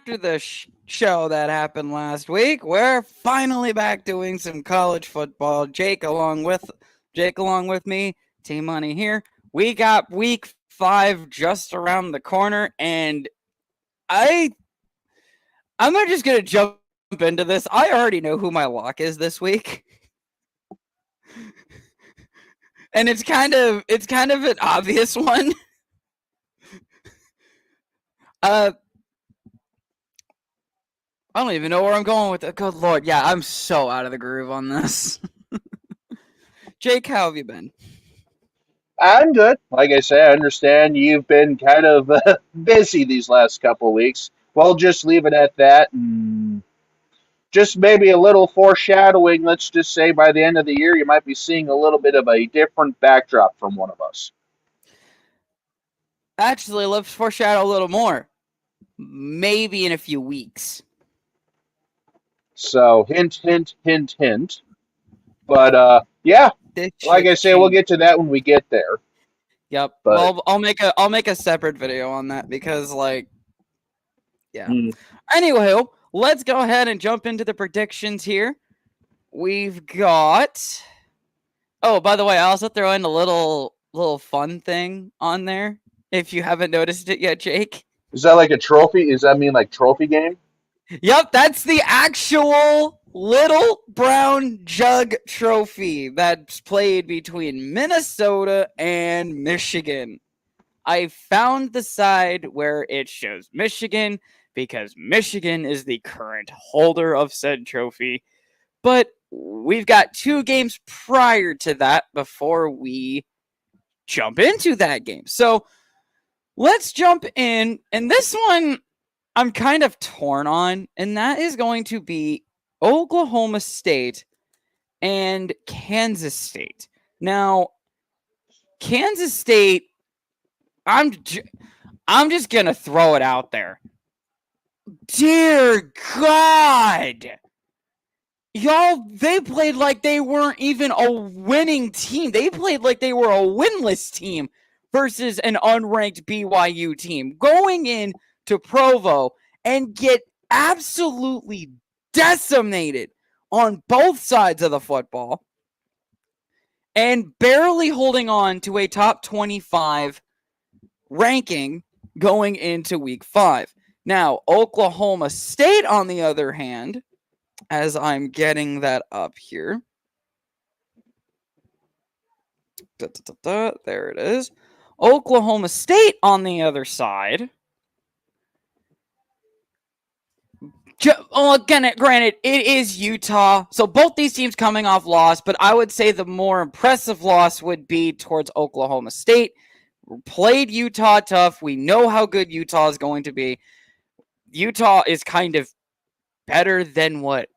after the show that happened last week, we're finally back doing some college football. Jake along with me, Team Money here. We got week 5 just around the corner, and I'm just gonna jump into this. I already know who my lock is this week. And it's kind of an obvious one. I don't even know where I'm going with it. Good Lord. Yeah, I'm so out of the groove on this. Jake, how have you been? I'm good. Like I say, I understand you've been kind of busy these last couple of weeks. We'll just leave it at that. And just maybe a little foreshadowing. Let's just say by the end of the year, you might be seeing a little bit of a different backdrop from one of us. Actually, let's foreshadow a little more. Maybe in a few weeks. So, hint, hint, hint, hint. But, yeah, This like I shit's say, we'll changed. get to that when we get there. Yep. But, Well, I'll make a separate video on that because, like, yeah. mm, Anyway, let's go ahead and jump into the predictions here. We've got. Oh, by the way, I also throw in a little fun thing on there. If you haven't noticed it yet, Jake. is that like a trophy? Does that mean like trophy game? Yep, that's the actual Little Brown Jug Trophy that's played between Minnesota and Michigan. I found the side where it shows Michigan because Michigan is the current holder of said trophy. But we've got 2 games prior to that before we jump into that game. So let's jump in. And this one I'm kind of torn on, and that is going to be Oklahoma State and Kansas State. Now, Kansas State, I'm just gonna throw it out there. Dear God, y'all, they played like they weren't even a winning team. They played like they were a winless team versus an unranked BYU team going in to Provo and get absolutely decimated on both sides of the football and barely holding on to a top 25 ranking going into week 5. Now, Oklahoma State, on the other hand, as I'm getting that up here, there it is. Oklahoma State, on the other side, again, granted, it is Utah, so both these teams coming off loss, but I would say the more impressive loss would be towards Oklahoma State. Played Utah tough. We know how good Utah is going to be. Utah is kind of better than what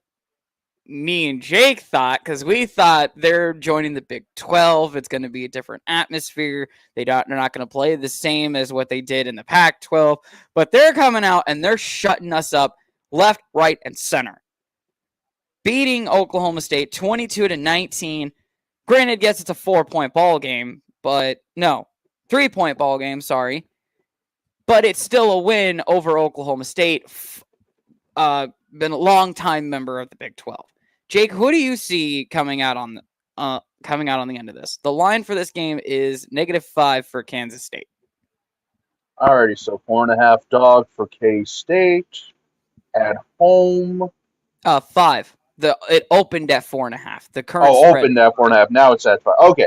me and Jake thought, because we thought they're joining the Big 12. It's going to be a different atmosphere. They're not going to play the same as what they did in the Pac 12, but they're coming out and they're shutting us up left, right, and center. Beating Oklahoma State 22-19. Granted, yes, it's a 4-point ball game, but no, 3-point ball game, sorry. But it's still a win over Oklahoma State. Been a long-time member of the Big 12. Jake, who do you see coming out on the end of this? The line for this game is -5 for Kansas State. Alrighty, so 4.5 dog for K State at home. 5. It opened at 4.5. The current Oh, spread. opened at 4.5. Now it's at 5. Okay.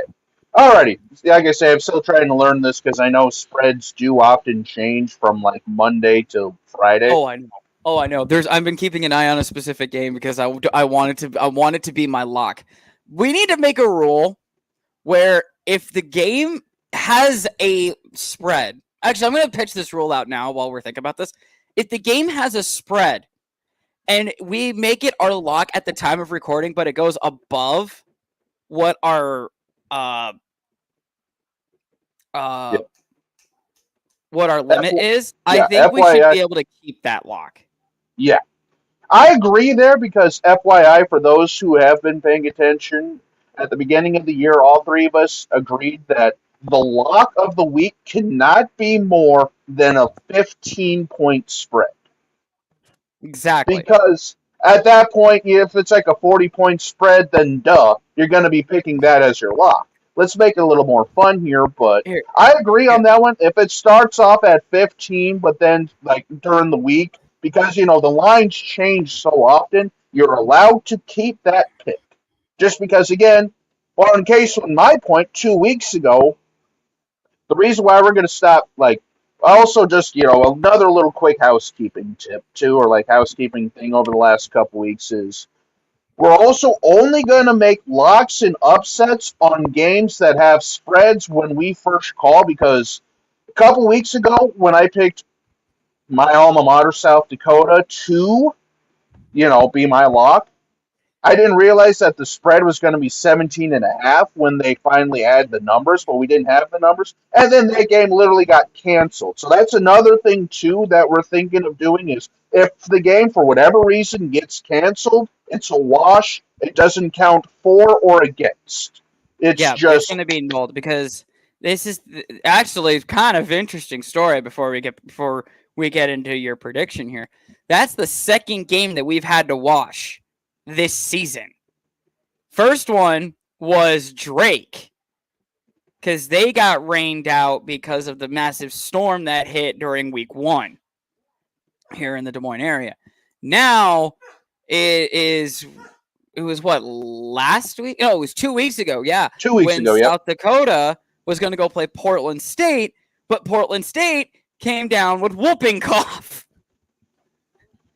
Alrighty. Like I say, I'm still trying to learn this because I know spreads do often change from like Monday to Friday. Oh, I know. I've been keeping an eye on a specific game because I want it to be my lock. We need to make a rule where if the game has a spread, actually, I'm going to pitch this rule out now while we're thinking about this. If the game has a spread and we make it our lock at the time of recording, but it goes above what our what our limit is, I think we should be able to keep that lock. Yeah. I agree there because FYI, for those who have been paying attention, at the beginning of the year, all 3 of us agreed that the lock of the week cannot be more than a 15-point spread. Exactly. because at that point, if it's like a 40-point spread, then duh, you're going to be picking that as your lock. Let's make it a little more fun here, but Here, I agree here. on that one. If it starts off at 15, but then like during the week, because the lines change so often, you're allowed to keep that pick. Just because, again, well, in case in my point, 2 weeks ago, the reason why we're going to stop, like, also just, another little quick housekeeping tip, too, or like housekeeping thing over the last couple weeks is we're also only going to make locks and upsets on games that have spreads when we first call, because a couple weeks ago when I picked my alma mater, South Dakota, to, be my lock, I didn't realize that the spread was going to be 17.5 when they finally added the numbers, but we didn't have the numbers. And then that game literally got canceled. So that's another thing, too, that we're thinking of doing is if the game, for whatever reason, gets canceled, it's a wash. It doesn't count for or against. It's Yeah, it's just going to be nulled because this is actually kind of interesting story before we get into your prediction here. That's the second game that we've had to wash this season. First one was Drake because they got rained out because of the massive storm that hit during week 1 here in the Des Moines area. Now it was what, last week? No, it was 2 weeks ago. Yeah. 2 weeks When ago, yep. South Dakota was going to go play Portland State, but Portland State came down with whooping cough.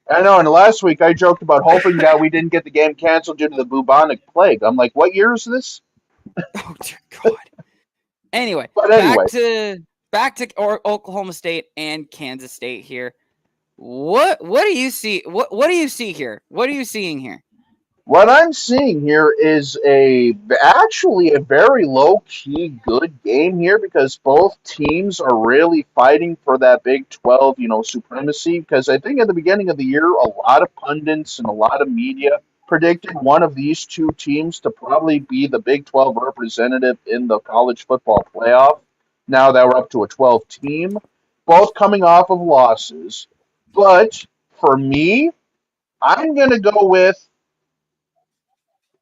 I know, and last week I joked about hoping that we didn't get the game canceled due to the bubonic plague. I'm like, what year is this? Oh dear God. Anyway, But anyway, back to Oklahoma State and Kansas State here. What do you see? What do you see here? What are you seeing here? what I'm seeing here is actually a very low key good game here because both teams are really fighting for that Big 12, supremacy. Because I think at the beginning of the year, a lot of pundits and a lot of media predicted one of these two teams to probably be the Big 12 representative in the college football playoff. Now that we're up to a 12 team, both coming off of losses. But for me, I'm going to go with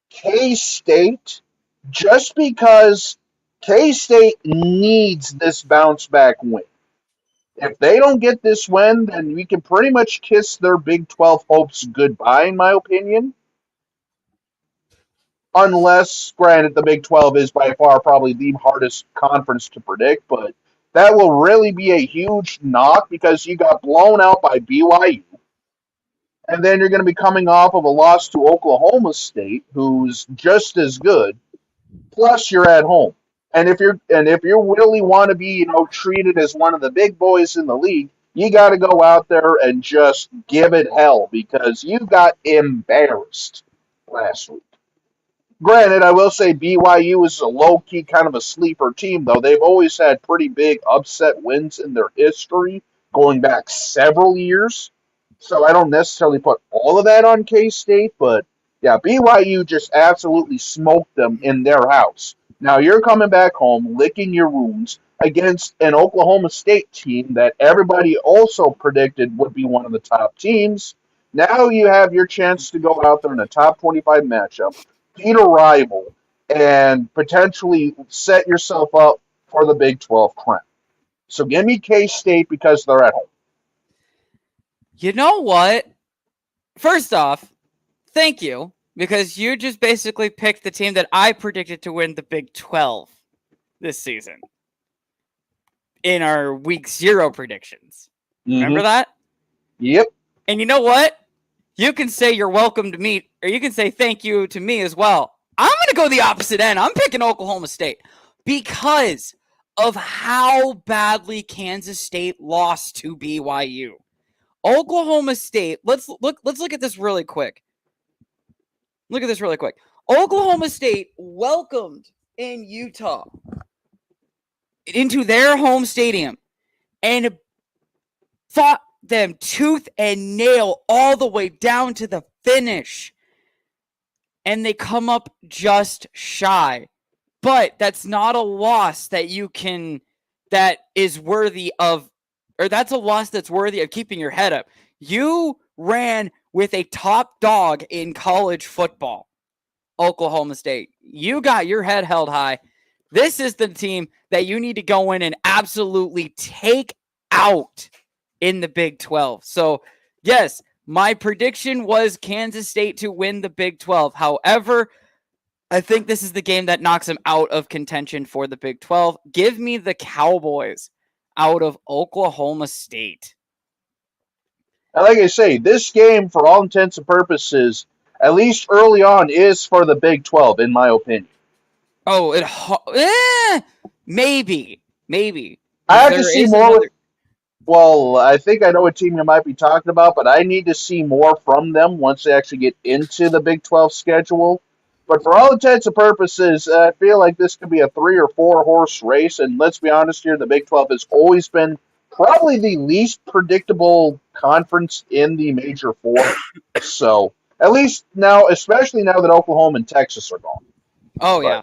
K-State just because K-State needs this bounce back win. If they don't get this win, then we can pretty much kiss their Big 12 hopes goodbye, in my opinion. Unless, granted, the Big 12 is by far probably the hardest conference to predict, but that will really be a huge knock because you got blown out by BYU. And then you're going to be coming off of a loss to Oklahoma State, who's just as good. Plus, you're at home, and if you really want to be treated as one of the big boys in the league, you got to go out there and just give it hell because you got embarrassed last week. Granted, I will say BYU is a low key kind of a sleeper team, though they've always had pretty big upset wins in their history, going back several years. So I don't necessarily put all of that on K State, but yeah, BYU just absolutely smoked them in their house. Now you're coming back home, licking your wounds against an Oklahoma State team that everybody also predicted would be one of the top teams. Now you have your chance to go out there in a top 25 matchup, beat a rival, and potentially set yourself up for the Big 12 crown. So give me K State because they're at home. You know what? First off, thank you, because you just basically picked the team that I predicted to win the Big 12 this season in our week 0 predictions. Remember that? Yep. And you know what? You can say you're welcome to me, or you can say thank you to me as well. I'm going to go the opposite end. I'm picking Oklahoma State because of how badly Kansas State lost to BYU. Oklahoma State, let's look at this really quick. Look at this really quick. Oklahoma State welcomed in Utah into their home stadium and fought them tooth and nail all the way down to the finish. And they come up just shy. But that's not a loss that is worthy of, or that's a loss that's worthy of keeping your head up. You ran with a top dog in college football, Oklahoma State. You got your head held high. This is the team that you need to go in and absolutely take out in the Big 12. So, yes, my prediction was Kansas State to win the Big 12. However, I think this is the game that knocks them out of contention for the Big 12. Give me the Cowboys out of Oklahoma State. And like I say, this game, for all intents and purposes, at least early on, is for the Big 12, in my opinion. Oh, maybe. I have to see more. Well, I think I know what team you might be talking about, but I need to see more from them once they actually get into the Big 12 schedule. But for all intents and purposes, I feel like this could be a 3 or 4 horse race. And let's be honest here, the Big 12 has always been probably the least predictable conference in the Major Four. So, at least now, especially now that Oklahoma and Texas are gone. Oh, yeah.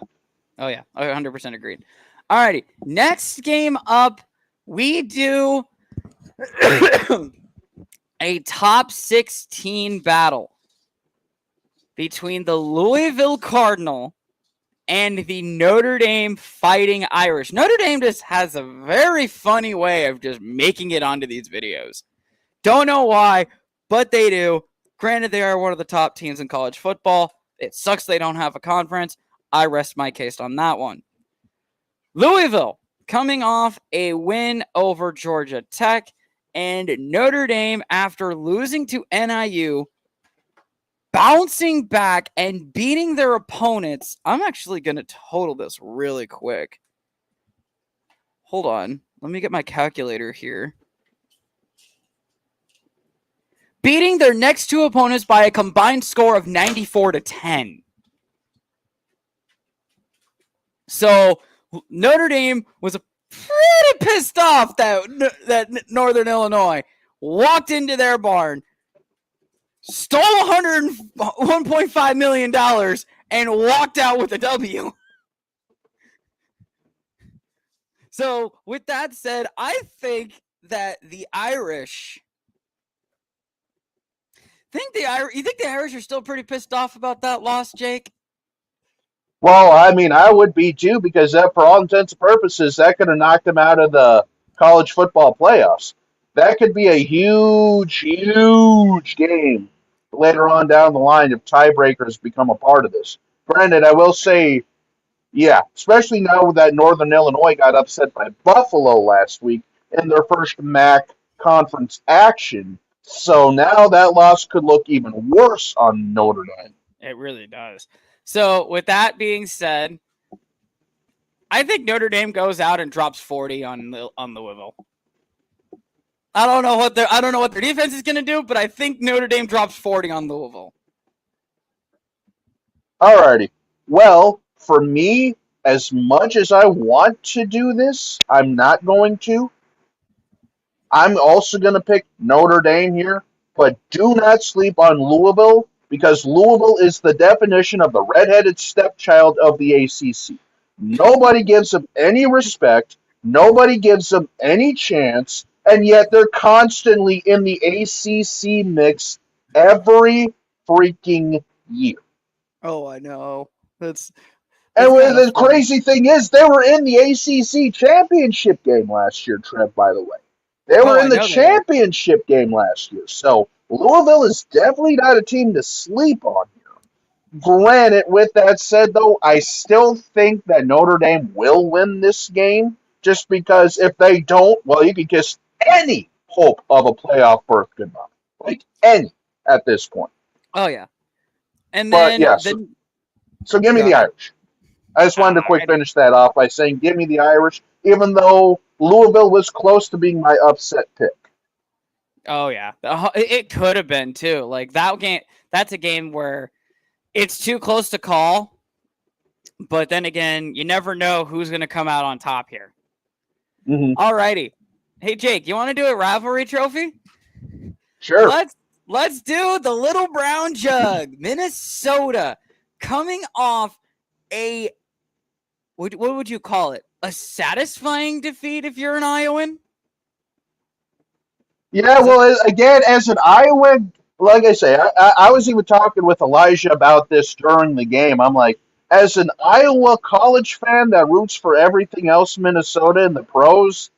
Oh, yeah. 100% agreed. Alrighty. Next game up, we do a top 16 battle between the Louisville Cardinal and the Notre Dame Fighting Irish. Notre Dame just has a very funny way of just making it onto these videos. Don't know why, but they do. Granted, they are one of the top teams in college football. It sucks they don't have a conference. I rest my case on that one. Louisville coming off a win over Georgia Tech, and Notre Dame, after losing to NIU, bouncing back and beating their opponents. I'm actually going to total this really quick. Hold on. Let me get my calculator here. Beating their next two opponents by a combined score of 94-10. So Notre Dame was pretty pissed off that Northern Illinois walked into their barn, stole $101.5 million, and walked out with a W. So, with that said, I think that the Irish... You think the Irish are still pretty pissed off about that loss, Jake? Well, I mean, I would be too, because that, for all intents and purposes, that could have knocked them out of the college football playoffs. That could be a huge, huge game later on down the line if tiebreakers become a part of this. Granted, I will say, yeah, especially now that Northern Illinois got upset by Buffalo last week in their first MAC conference action. So now that loss could look even worse on Notre Dame. It really does. So with that being said, I think Notre Dame goes out and drops 40 on Louisville. I don't know what their defense is going to do, but I think Notre Dame drops 40 on Louisville. Alrighty. Well, for me, as much as I want to do this, I'm not going to. I'm also going to pick Notre Dame here, but do not sleep on Louisville, because Louisville is the definition of the redheaded stepchild of the ACC. Nobody gives them any respect. Nobody gives them any chance, and yet they're constantly in the ACC mix every freaking year. Oh, I know. And the crazy thing is, they were in the ACC championship game last year, Trev, by the way. They were in the championship game last year. So Louisville is definitely not a team to sleep on here. Granted, with that said, though, I still think that Notre Dame will win this game, just because if they don't, well, you can kiss any hope of a playoff berth goodbye. Like any at this point. Oh, yeah. And then... But, yeah, so give me the Irish. I just wanted to quick finish that off by saying give me the Irish, even though Louisville was close to being my upset pick. Oh, yeah. It could have been, too. Like, that game, that's a game where it's too close to call, but then again, you never know who's going to come out on top here. Mm-hmm. All righty. Hey, Jake, you want to do a rivalry trophy? Sure. Let's do the Little Brown Jug. Minnesota coming off a, what would you call it? A satisfying defeat if you're an Iowan? Yeah, well, again, as an Iowan, like I say, I was even talking with Elijah about this during the game. I'm like, as an Iowa college fan that roots for everything else Minnesota in the pros,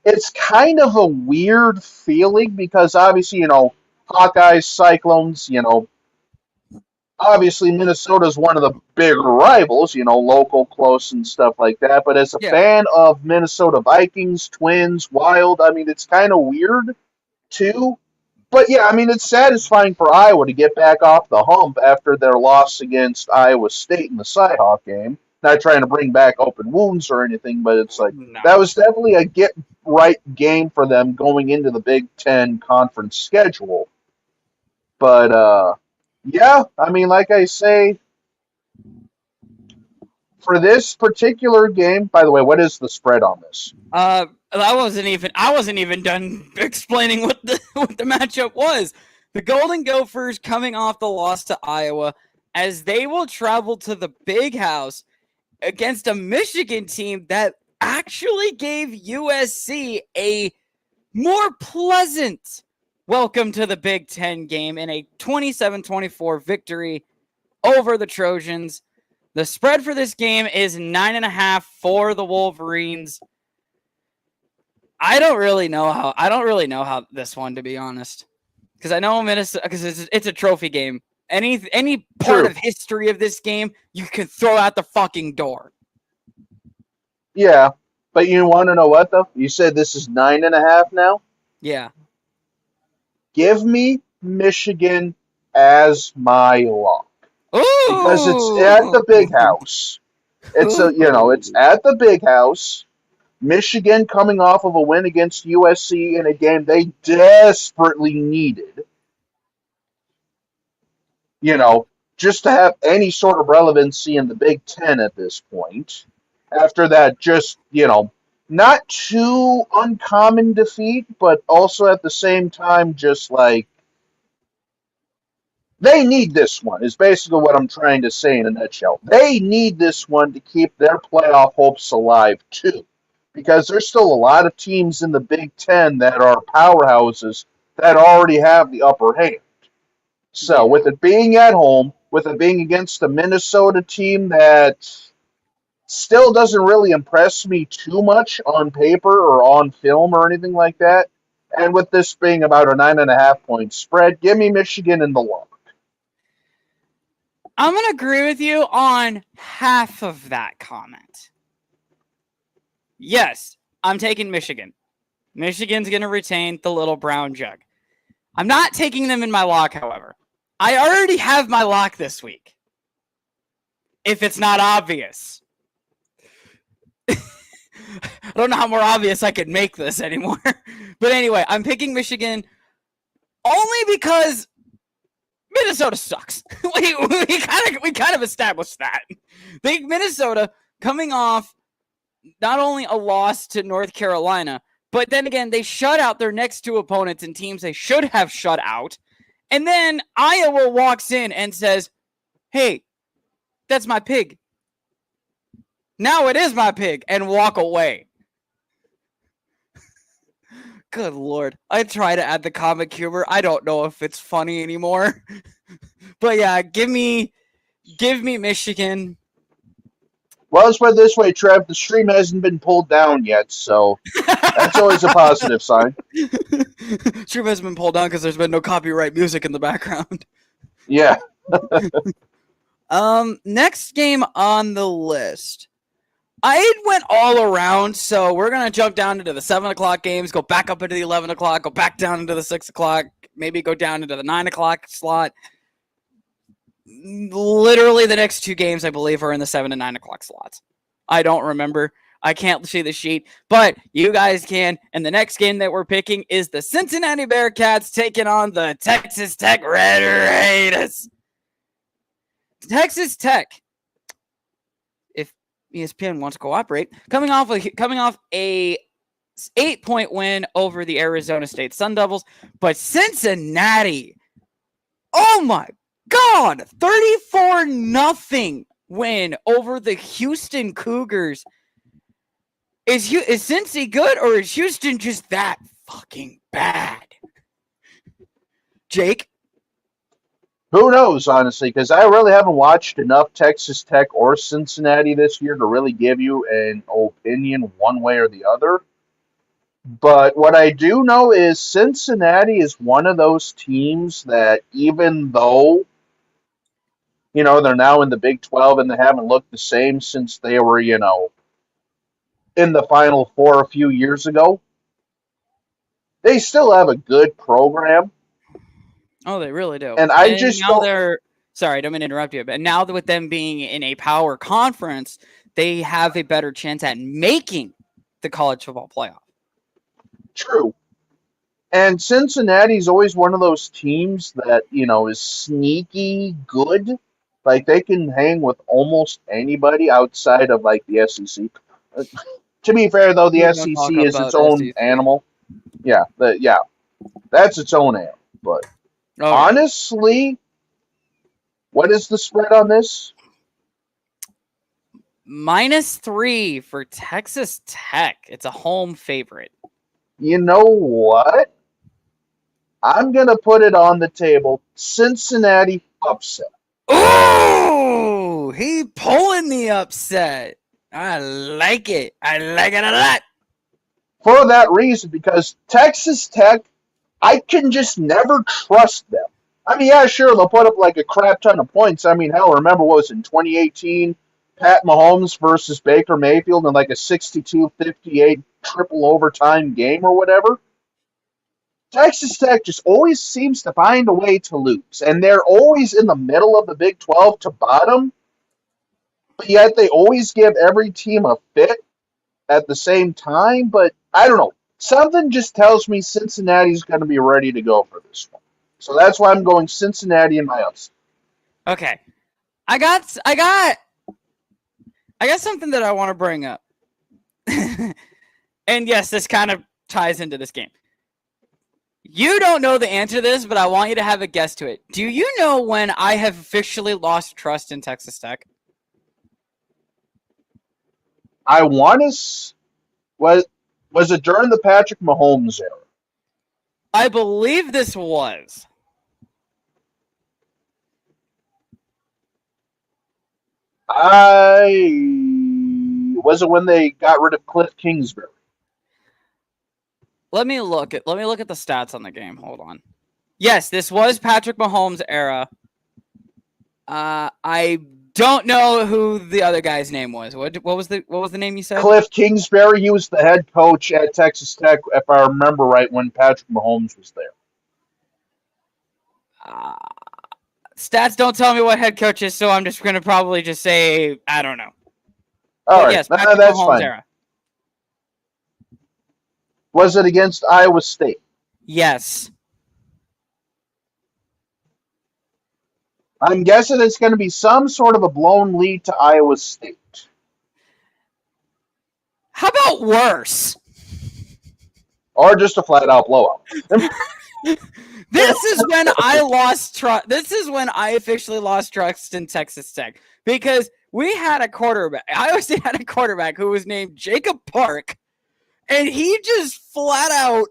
it's kind of a weird feeling because obviously, Hawkeyes, Cyclones, obviously Minnesota's one of the bigger rivals, local, close, and stuff like that. But as a Yeah. fan of Minnesota Vikings, Twins, Wild, I mean, it's kind of weird too. But yeah, I mean, it's satisfying for Iowa to get back off the hump after their loss against Iowa State in the Cyhawk game. Not trying to bring back open wounds or anything, but it's like that No. was definitely a get right game for them going into the Big Ten conference schedule. But yeah, I mean, like I say, for this particular game, by the way, what is the spread on this? I wasn't even done explaining what the matchup was. The Golden Gophers coming off the loss to Iowa as they will travel to the Big House against a Michigan team that actually gave USC a more pleasant welcome to the Big Ten game in a 27-24 victory over the Trojans. The spread for this game is 9.5 for the Wolverines. I don't really know how this one, to be honest, because I know Minnesota, because it's a trophy game. Any part True. of history of this game you can throw out the fucking door. Yeah, but you want to know what though? You said this is 9.5 now. Yeah. Give me Michigan as my lock because it's at Ooh. the Big House. It's at the Big House. Michigan coming off of a win against USC in a game they desperately needed. Just to have any sort of relevancy in the Big Ten at this point. After that, just, not too uncommon defeat, but also at the same time, just like, they need this one, is basically what I'm trying to say in a nutshell. They need this one to keep their playoff hopes alive, too. Because there's still a lot of teams in the Big Ten that are powerhouses that already have the upper hand. So, with it being at home, with it being against the Minnesota team that still doesn't really impress me too much on paper or on film or anything like that, and with this being about a 9.5 point spread, give me Michigan in the lock. I'm going to agree with you on half of that comment. Yes, I'm taking Michigan. Michigan's going to retain the little brown jug. I'm not taking them in my lock, however. I already have my lock this week. If it's not obvious. I don't know how more obvious I could make this anymore. But anyway, I'm picking Michigan only because Minnesota sucks. we kind of established that. Minnesota coming off not only a loss to North Carolina, but then again, they shut out their next two opponents and teams they should have shut out. And then Iowa walks in and says, hey, that's my pig. Now it is my pig, and walk away. Good Lord. I try to add the comic humor. I don't know if it's funny anymore. But yeah, give me Michigan. Well, let's put it this way, Trev. The stream hasn't been pulled down yet, so that's always a positive sign. Stream hasn't been pulled down because there's been no copyright music in the background. Yeah. Next game on the list. I went all around, so we're going to jump down into the 7 o'clock games, go back up into the 11 o'clock, go back down into the 6 o'clock, maybe go down into the 9 o'clock slot. Literally the next two games, I believe, are in the 7 and 9 o'clock slots. I don't remember. I can't see the sheet, but you guys can. And the next game that we're picking is the Cincinnati Bearcats taking on the Texas Tech Red Raiders. Texas Tech, if ESPN wants to cooperate, coming off a 8-point win over the Arizona State Sun Devils, but Cincinnati, oh my God, 34-0 win over the Houston Cougars. Is Cincy good, or is Houston just that fucking bad? Jake? Who knows, honestly, because I really haven't watched enough Texas Tech or Cincinnati this year to really give you an opinion one way or the other. But what I do know is Cincinnati is one of those teams that even though, they're now in the Big 12 and they haven't looked the same since they were, in the Final Four a few years ago, they still have a good program. Oh, they really do. And I And just now don't. they're sorry, I don't mean to interrupt you, but now that with them being in a power conference, they have a better chance at making the college football playoff. True. And Cincinnati's always one of those teams that, is sneaky good. Like they can hang with almost anybody outside of like the SEC. To be fair though, the We don't talk SEC is its about own SEC. animal. Yeah, that's its own animal. But Oh, yeah. honestly, what is the spread on this? -3 for Texas Tech. It's a home favorite. You know what? I'm gonna put it on the table. Cincinnati upset. Ooh, he pulling the upset. I like it. I like it a lot. For that reason, because Texas Tech, I can just never trust them. I mean, yeah, sure, they'll put up like a crap ton of points. I mean, hell, remember what was in 2018? Pat Mahomes versus Baker Mayfield in like a 62-58 triple overtime game or whatever. Texas Tech just always seems to find a way to lose. And they're always in the middle of the Big 12 to bottom, but yet they always give every team a fit at the same time. But I don't know. Something just tells me Cincinnati's going to be ready to go for this one. So that's why I'm going Cincinnati in my upset. Okay. I got something that I want to bring up. And yes, this kind of ties into this game. You don't know the answer to this, but I want you to have a guess to it. Do you know when I have officially lost trust in Texas Tech? I want to. Was it during the Patrick Mahomes era? I believe this was. Was it when they got rid of Cliff Kingsbury? Let me look at the stats on the game. Hold on. Yes, this was Patrick Mahomes' era. I don't know who the other guy's name was. What was the name you said? Cliff Kingsbury. He was the head coach at Texas Tech, if I remember right, when Patrick Mahomes was there. Stats don't tell me what head coach is, so I'm just going to probably just say I don't know. All right, yes, Patrick that's Mahomes' fine. era. Was it against Iowa State? Yes. I'm guessing it's going to be some sort of a blown lead to Iowa State. How about worse? Or just a flat-out blowout. This is when I lost trust. This is when I officially lost trust in Texas Tech because we had a quarterback. Iowa State had a quarterback who was named Jacob Park, and he just flat out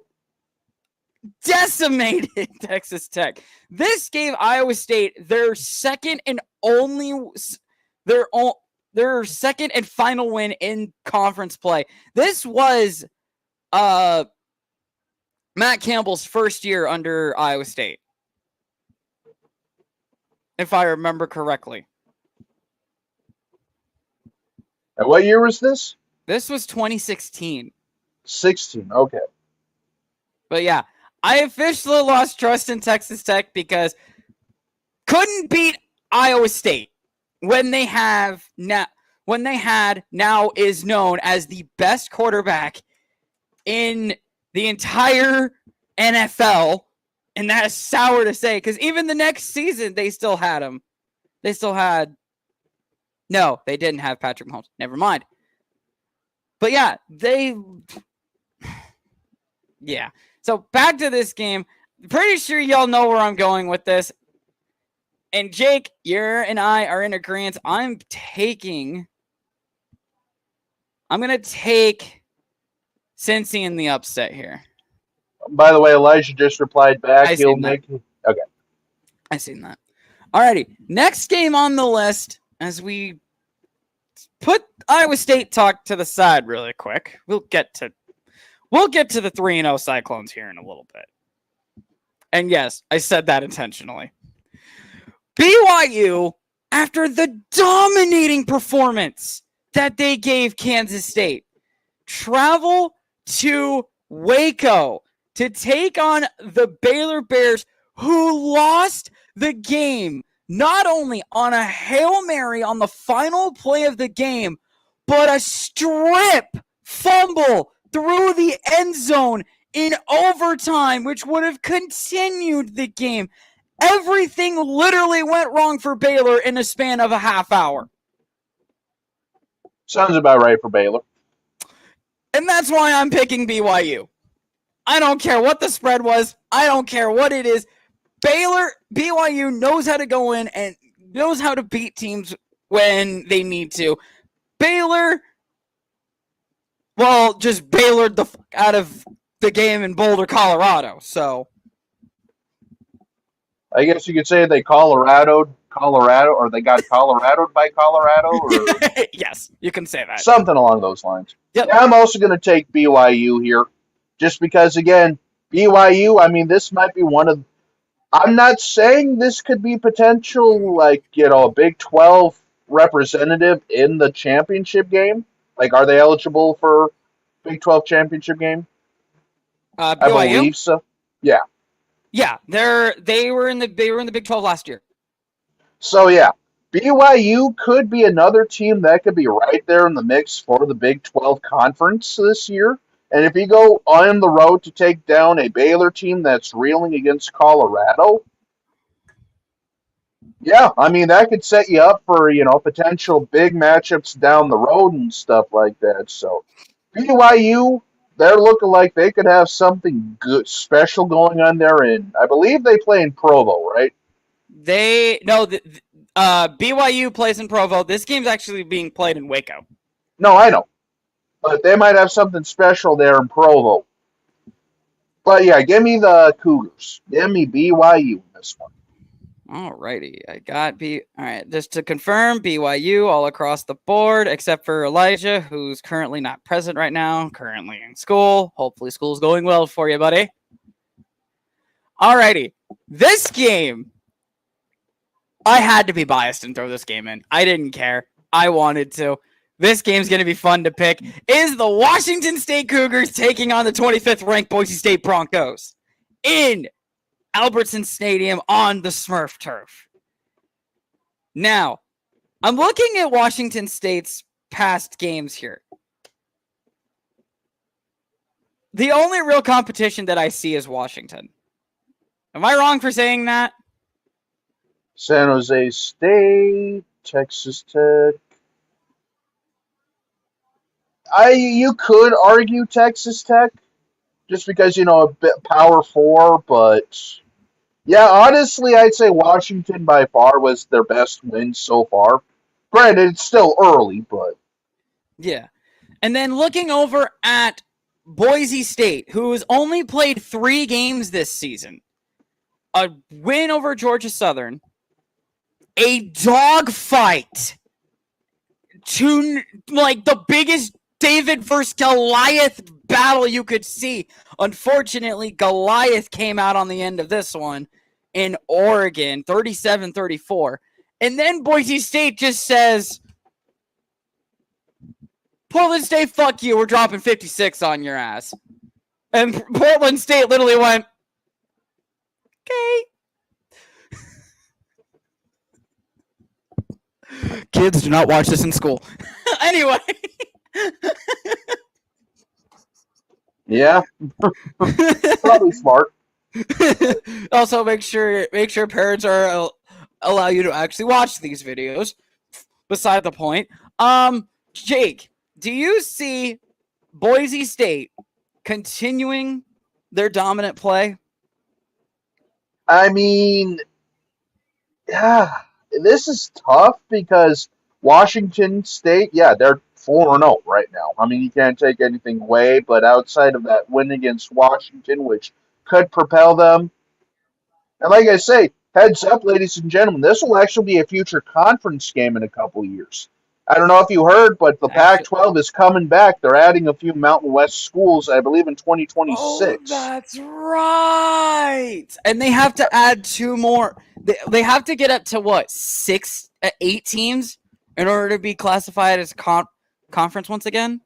decimated Texas Tech. This gave Iowa State their second and final win in conference play. This was Matt Campbell's first year under Iowa State, if I remember correctly. And what year was this? This was 2016. 16, okay. But yeah, I officially lost trust in Texas Tech because couldn't beat Iowa State when they had now is known as the best quarterback in the entire NFL, and that is sour to say because even the next season they still had him. No, they didn't have Patrick Mahomes. Never mind. But yeah, yeah. So back to this game. Pretty sure y'all know where I'm going with this. And Jake, you and I are in agreement. I'm going to take Cincy in the upset here. By the way, Elijah just replied back. Okay. I I seen that. Alrighty, next game on the list as we put Iowa State talk to the side really quick. We'll get to the 3-0 Cyclones here in a little bit. And yes, I said that intentionally. BYU, after the dominating performance that they gave Kansas State, travel to Waco to take on the Baylor Bears, who lost the game not only on a Hail Mary on the final play of the game, but a strip fumble through the end zone in overtime, which would have continued the game. Everything literally went wrong for Baylor in a span of a half hour. Sounds about right for Baylor. And that's why I'm picking BYU. I don't care what the spread was. I don't care what it is. BYU knows how to go in and knows how to beat teams when they need to. Baylor, well, just Baylored the fuck out of the game in Boulder, Colorado. So I guess you could say they Colorado, or they got Coloradoed by Colorado, or yes, you can say that. something along those lines. Yep. Yeah, I'm also going to take BYU here, just because, again, BYU, I mean, this might be one of, I'm not saying this could be potential, like, a Big 12 representative in the championship game. Like, are they eligible for Big 12 championship game? BYU? I believe so. Yeah. Yeah, they were in the Big 12 last year. So yeah, BYU could be another team that could be right there in the mix for the Big 12 conference this year. And if you go on the road to take down a Baylor team that's reeling against Colorado, yeah, I mean, that could set you up for, potential big matchups down the road and stuff like that. So BYU, they're looking like they could have something good, special going on there. And I believe they play in Provo, right? BYU plays in Provo. This game's actually being played in Waco. No, I know. But they might have something special there in Provo. But yeah, give me the Cougars. Give me BYU in this one. Alrighty, I got Alright, just to confirm, BYU all across the board, except for Elijah, who's currently not present right now, currently in school. Hopefully school's going well for you, buddy. Alrighty, this game, I had to be biased and throw this game in. I didn't care. I wanted to. This game's going to be fun to pick. Is the Washington State Cougars taking on the 25th ranked Boise State Broncos in Albertson Stadium on the Smurf turf. Now, I'm looking at Washington State's past games here. The only real competition that I see is Washington. Am I wrong for saying that? San Jose State, Texas Tech. You could argue Texas Tech, just because, a bit Power 4, but yeah, honestly, I'd say Washington by far was their best win so far. Granted, it's still early, but yeah. And then looking over at Boise State, who has only played 3 games this season, a win over Georgia Southern, a dogfight to like the biggest David versus Goliath battle you could see. Unfortunately, Goliath came out on the end of this one in Oregon, 37-34. And then Boise State just says, Portland State, fuck you, we're dropping 56 on your ass. And Portland State literally went, okay. Kids, do not watch this in school. Anyway. yeah, probably smart. Also, make sure parents are allow you to actually watch these videos. Beside the point. Jake, do you see Boise State continuing their dominant play? I mean, yeah, this is tough because Washington State, yeah, they're 4-0 right now. I mean, you can't take anything away, but outside of that win against Washington, which could propel them, and like I say, heads up, ladies and gentlemen, this will actually be a future conference game in a couple years. I don't know if you heard, but the Actually, Pac-12 is coming back. They're adding a few Mountain West schools, I believe, in oh, 2026. that's right. And they have to add 2 more. They have to get up to what, 8 teams in order to be classified as conference once again.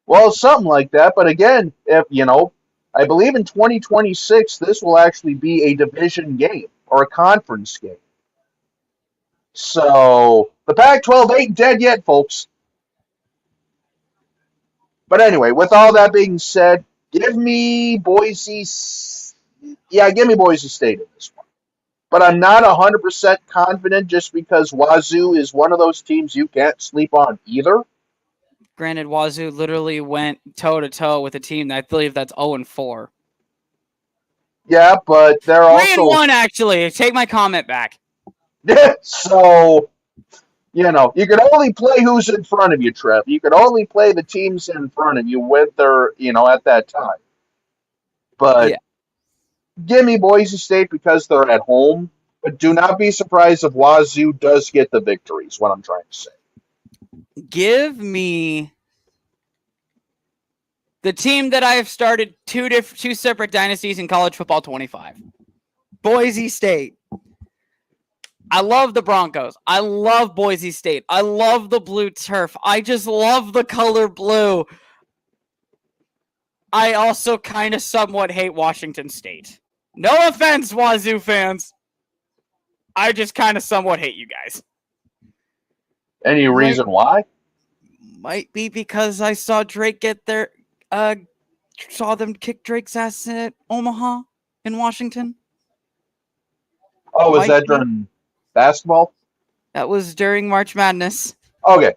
Well, something like that. But again, if I believe in 2026, this will actually be a division game or a conference game. So the Pac-12 ain't dead yet, folks. But anyway, with all that being said, give me Boise. Yeah, give me Boise State in this one. But I'm not 100% confident just because Wazoo is one of those teams you can't sleep on either. Granted, Wazoo literally went toe-to-toe with a team that I believe that's 0-4. Yeah, but they're 3-1, actually. Take my comment back. So, you can only play who's in front of you, Trev. You can only play the teams in front of you when they're, at that time. But Yeah. Give me Boise State because they're at home. But do not be surprised if Wazoo does get the victory, is what I'm trying to say. Give me the team that I have started two separate dynasties in college football 25. Boise State. I love the Broncos. I love Boise State. I love the blue turf. I just love the color blue. I also kind of somewhat hate Washington State. No offense, Wazoo fans. I just kind of somewhat hate you guys. Any reason why? Might be because I saw Drake saw them kick Drake's ass at Omaha in Washington. Oh, was that during basketball? That was during March Madness. Okay.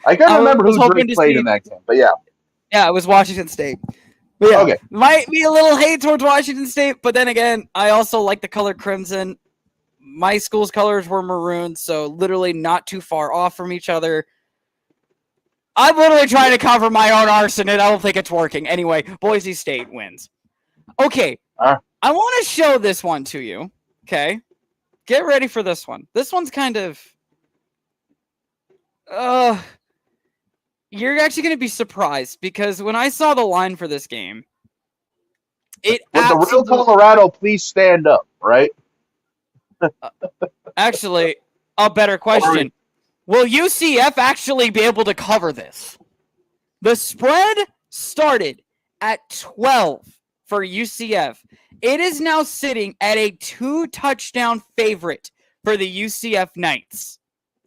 I can't remember who Drake played in that game, but yeah. Yeah, it was Washington State. But yeah, okay. Might be a little hate towards Washington State, but then again, I also like the color crimson. My school's colors were maroon, so literally not too far off from each other. I'm literally trying to cover my own arson, and I don't think it's working. Anyway, Boise State wins. Okay, I want to show this one to you. Okay, get ready for this one. This one's kind of... You're actually going to be surprised, because when I saw the line for this game, Would the real Colorado please stand up, right? Actually, a better question. Will UCF actually be able to cover this? The spread started at 12 for UCF. It is now sitting at a 2-touchdown favorite for the UCF Knights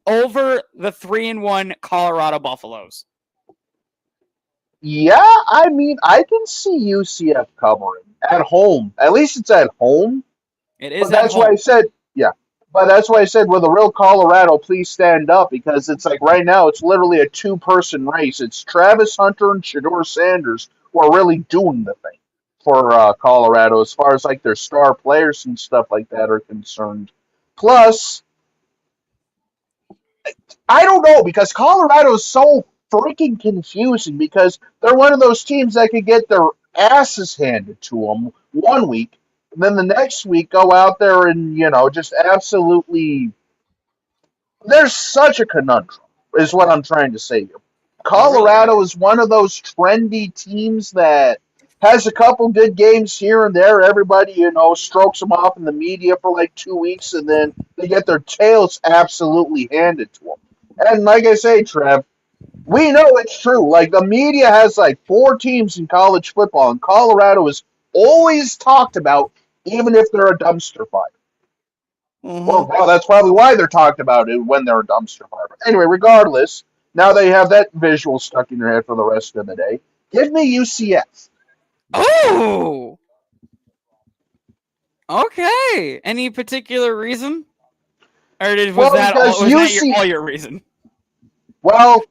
over the 3-1 Colorado Buffaloes. Yeah, I mean, I can see UCF covering at home. At least it's at home. It is. But that's why I said, yeah. But that's why I said, will the real Colorado please stand up? Because it's like right now, it's literally a 2-person race. It's Travis Hunter and Shedeur Sanders who are really doing the thing for Colorado as far as like their star players and stuff like that are concerned. Plus, I don't know, because Colorado is so freaking confusing, because they're one of those teams that could get their asses handed to them one week, and then the next week go out there and, just absolutely... There's such a conundrum, is what I'm trying to say here. Colorado is one of those trendy teams that has a couple good games here and there. Everybody, strokes them off in the media for like 2 weeks, and then they get their tails absolutely handed to them. And like I say, Trev, we know it's true. Like, the media has like 4 teams in college football, and Colorado is always talked about, even if they're a dumpster fire. Mm-hmm. Well, that's probably why they're talked about it when they're a dumpster fire. But anyway, regardless, now they have that visual stuck in your head for the rest of the day. Give me UCF. Oh! Okay. Any particular reason? Or was that all your reason? Well,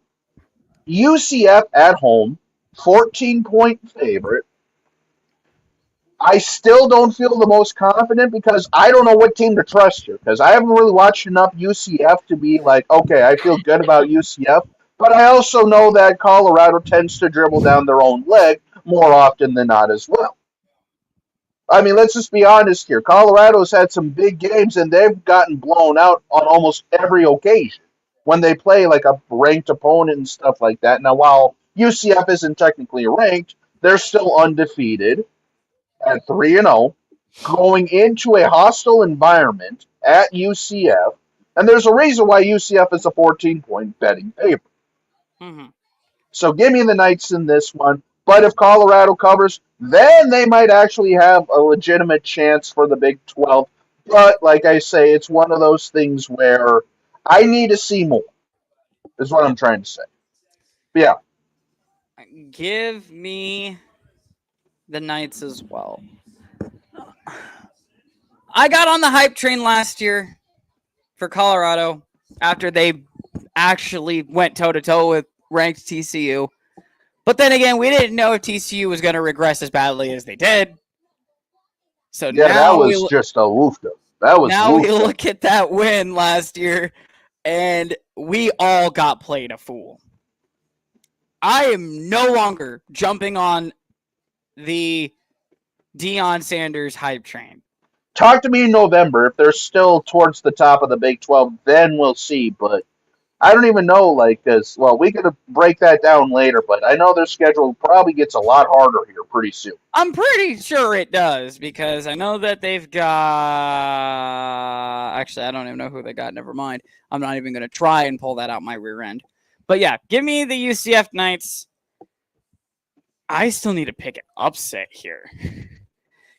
UCF at home, 14-point favorite. I still don't feel the most confident because I don't know what team to trust here, because I haven't really watched enough UCF to be like, okay, I feel good about UCF. But I also know that Colorado tends to dribble down their own leg more often than not as well. I mean, let's just be honest here. Colorado's had some big games, and they've gotten blown out on almost every occasion when they play like a ranked opponent and stuff like that. Now, while UCF isn't technically ranked, they're still undefeated at 3-0, going into a hostile environment at UCF. And there's a reason why UCF is a 14-point betting favorite. Mm-hmm. So give me the Knights in this one. But if Colorado covers, then they might actually have a legitimate chance for the Big 12. But like I say, it's one of those things where I need to see more, is what I'm trying to say. But yeah. Give me the Knights as well. I got on the hype train last year for Colorado after they actually went toe-to-toe with ranked TCU. But then again, we didn't know if TCU was going to regress as badly as they did. So Yeah, that now was just a woofda. That was now we woofda. look at that win last year, and we all got played a fool. I am no longer jumping on the Deion Sanders hype train. Talk to me in November. If they're still towards the top of the Big 12, then we'll see. But I don't even know, because, well, we could break that down later, but I know their schedule probably gets a lot harder here pretty soon. I'm pretty sure it does, because I know that they've got... Actually, I don't even know who they got. Never mind. I'm not even going to try and pull that out my rear end. But yeah, give me the UCF Knights. I still need to pick an upset here.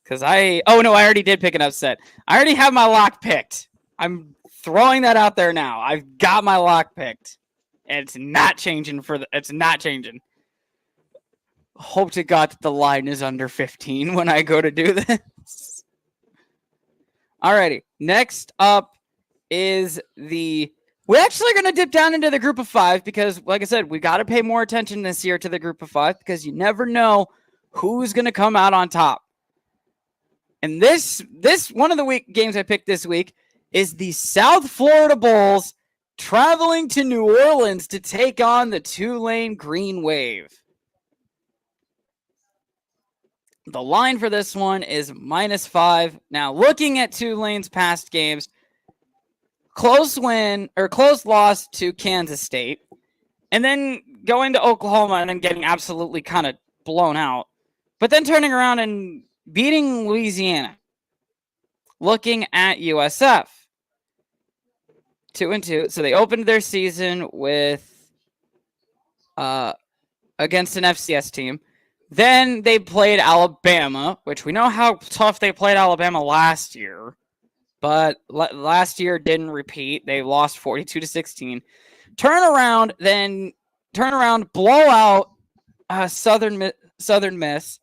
Because I already did pick an upset. I already have my lock picked. I'm throwing that out there now. I've got my lock picked. And it's not changing it's not changing. Hope to God that the line is under 15 when I go to do this. Alrighty. Next up is we're actually going to dip down into the group of 5 because, like I said, we got to pay more attention this year to the group of 5 because you never know who's going to come out on top. And this one of the games I picked this week is the South Florida Bulls traveling to New Orleans to take on the Tulane Green Wave. The line for this one is -5. Now, looking at Tulane's past games, close loss to Kansas State, and then going to Oklahoma and then getting absolutely kind of blown out, but then turning around and beating Louisiana. Looking at USF, 2-2. So they opened their season with against an FCS team. Then they played Alabama, which we know how tough they played Alabama last year. But last year didn't repeat. They lost 42-16. Turn around, blow out Southern Miss.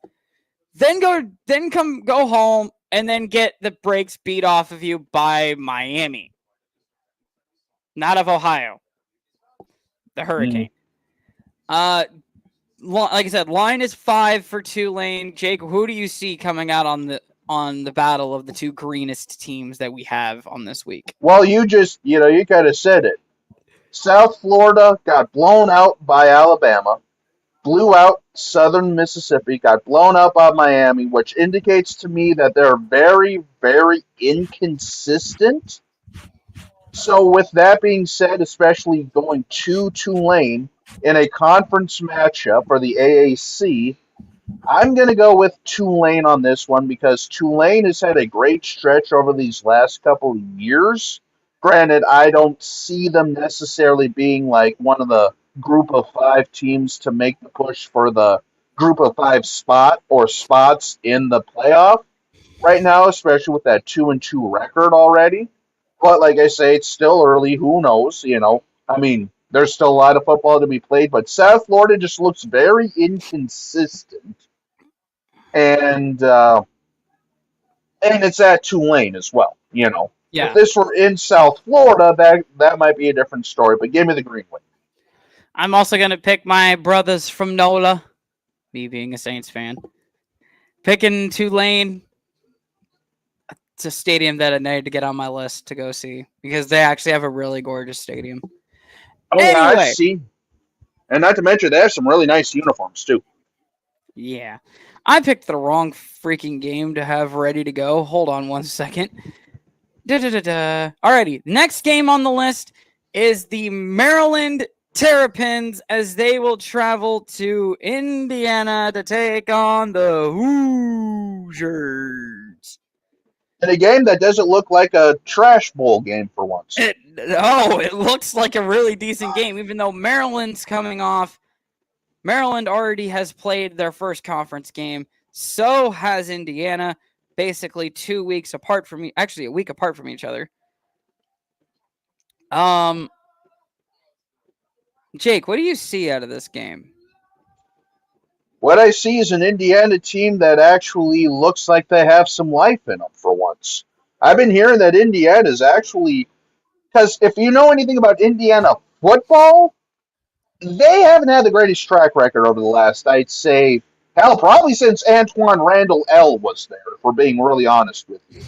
Then go home and then get the brakes beat off of you by Miami. Not of Ohio. The Hurricane. Like I said, line is 5 for Tulane. Jake, who do you see coming out on the battle of the two greenest teams that we have on this week? Well, you kind of said it. South Florida got blown out by Alabama, blew out Southern Mississippi, got blown out by Miami, which indicates to me that they're very, very inconsistent. So with that being said, especially going to Tulane in a conference matchup for the AAC, I'm going to go with Tulane on this one because Tulane has had a great stretch over these last couple of years. Granted, I don't see them necessarily being like one of the group of 5 teams to make the push for the group of 5 spot or spots in the playoff right now, especially with that 2-2 record already. But like I say, it's still early. Who knows? I mean, there's still a lot of football to be played, but South Florida just looks very inconsistent. And it's at Tulane as well, Yeah. If this were in South Florida, that might be a different story, but give me the Green Wave. I'm also going to pick my brothers from NOLA, me being a Saints fan. Picking Tulane. It's a stadium that I need to get on my list to go see because they actually have a really gorgeous stadium. Oh, anyway. Yeah, I've seen. And not to mention, they have some really nice uniforms, too. Yeah. I picked the wrong freaking game to have ready to go. Hold on one second. Alrighty, next game on the list is the Maryland Terrapins as they will travel to Indiana to take on the Hoosiers. In a game that doesn't look like a trash bowl game for once. It looks like a really decent game, even though Maryland's coming off. Maryland already has played their first conference game. So has Indiana, basically 2 weeks apart from actually a week apart from each other. Jake, what do you see out of this game? What I see is an Indiana team that actually looks like they have some life in them for once. I've been hearing that Indiana's actually, because if you know anything about Indiana football, they haven't had the greatest track record over the last, I'd say, hell, probably since Antoine Randall L was there, if we're being really honest with you.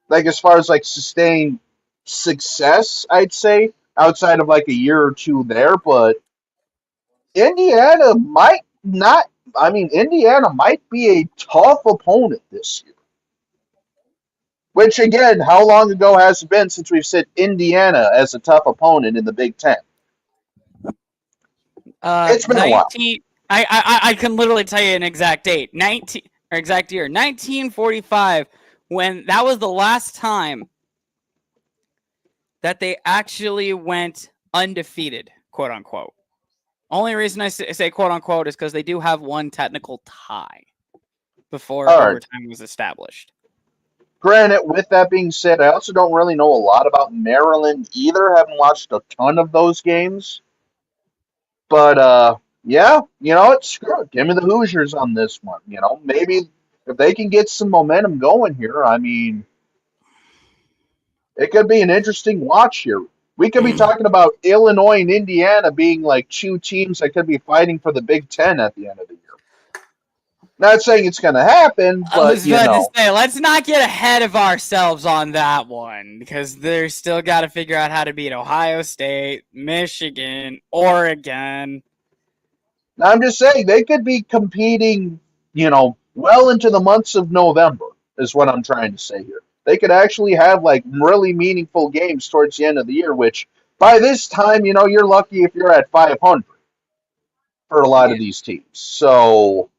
Like, as far as, like, sustained success, I'd say, outside of, like, a year or two there, but Indiana might not, Indiana might be a tough opponent this year. Which, again, how long ago has it been since we've said Indiana as a tough opponent in the Big Ten? It's been 19, a while. I can literally tell you an exact date. 19 or exact year. 1945, when that was the last time that they actually went undefeated, quote unquote. Only reason I say quote unquote is because they do have one technical tie before overtime was established. Granted, with that being said, I also don't really know a lot about Maryland either. Haven't watched a ton of those games. But, yeah, you know what? Screw it. Give me the Hoosiers on this one. You know, maybe if they can get some momentum going here, I mean, it could be an interesting watch here. We could be talking about Illinois and Indiana being like two teams that could be fighting for the Big Ten at the end of the year. Not saying it's going to happen, but you know. Let's not get ahead of ourselves on that one because they're still got to figure out how to beat Ohio State, Michigan, Oregon. I'm just saying they could be competing, you know, well into the months of November is what I'm trying to say here. They could actually have like really meaningful games towards the end of the year, which by this time, you know, you're lucky if you're at 500 for a lot of these teams. So,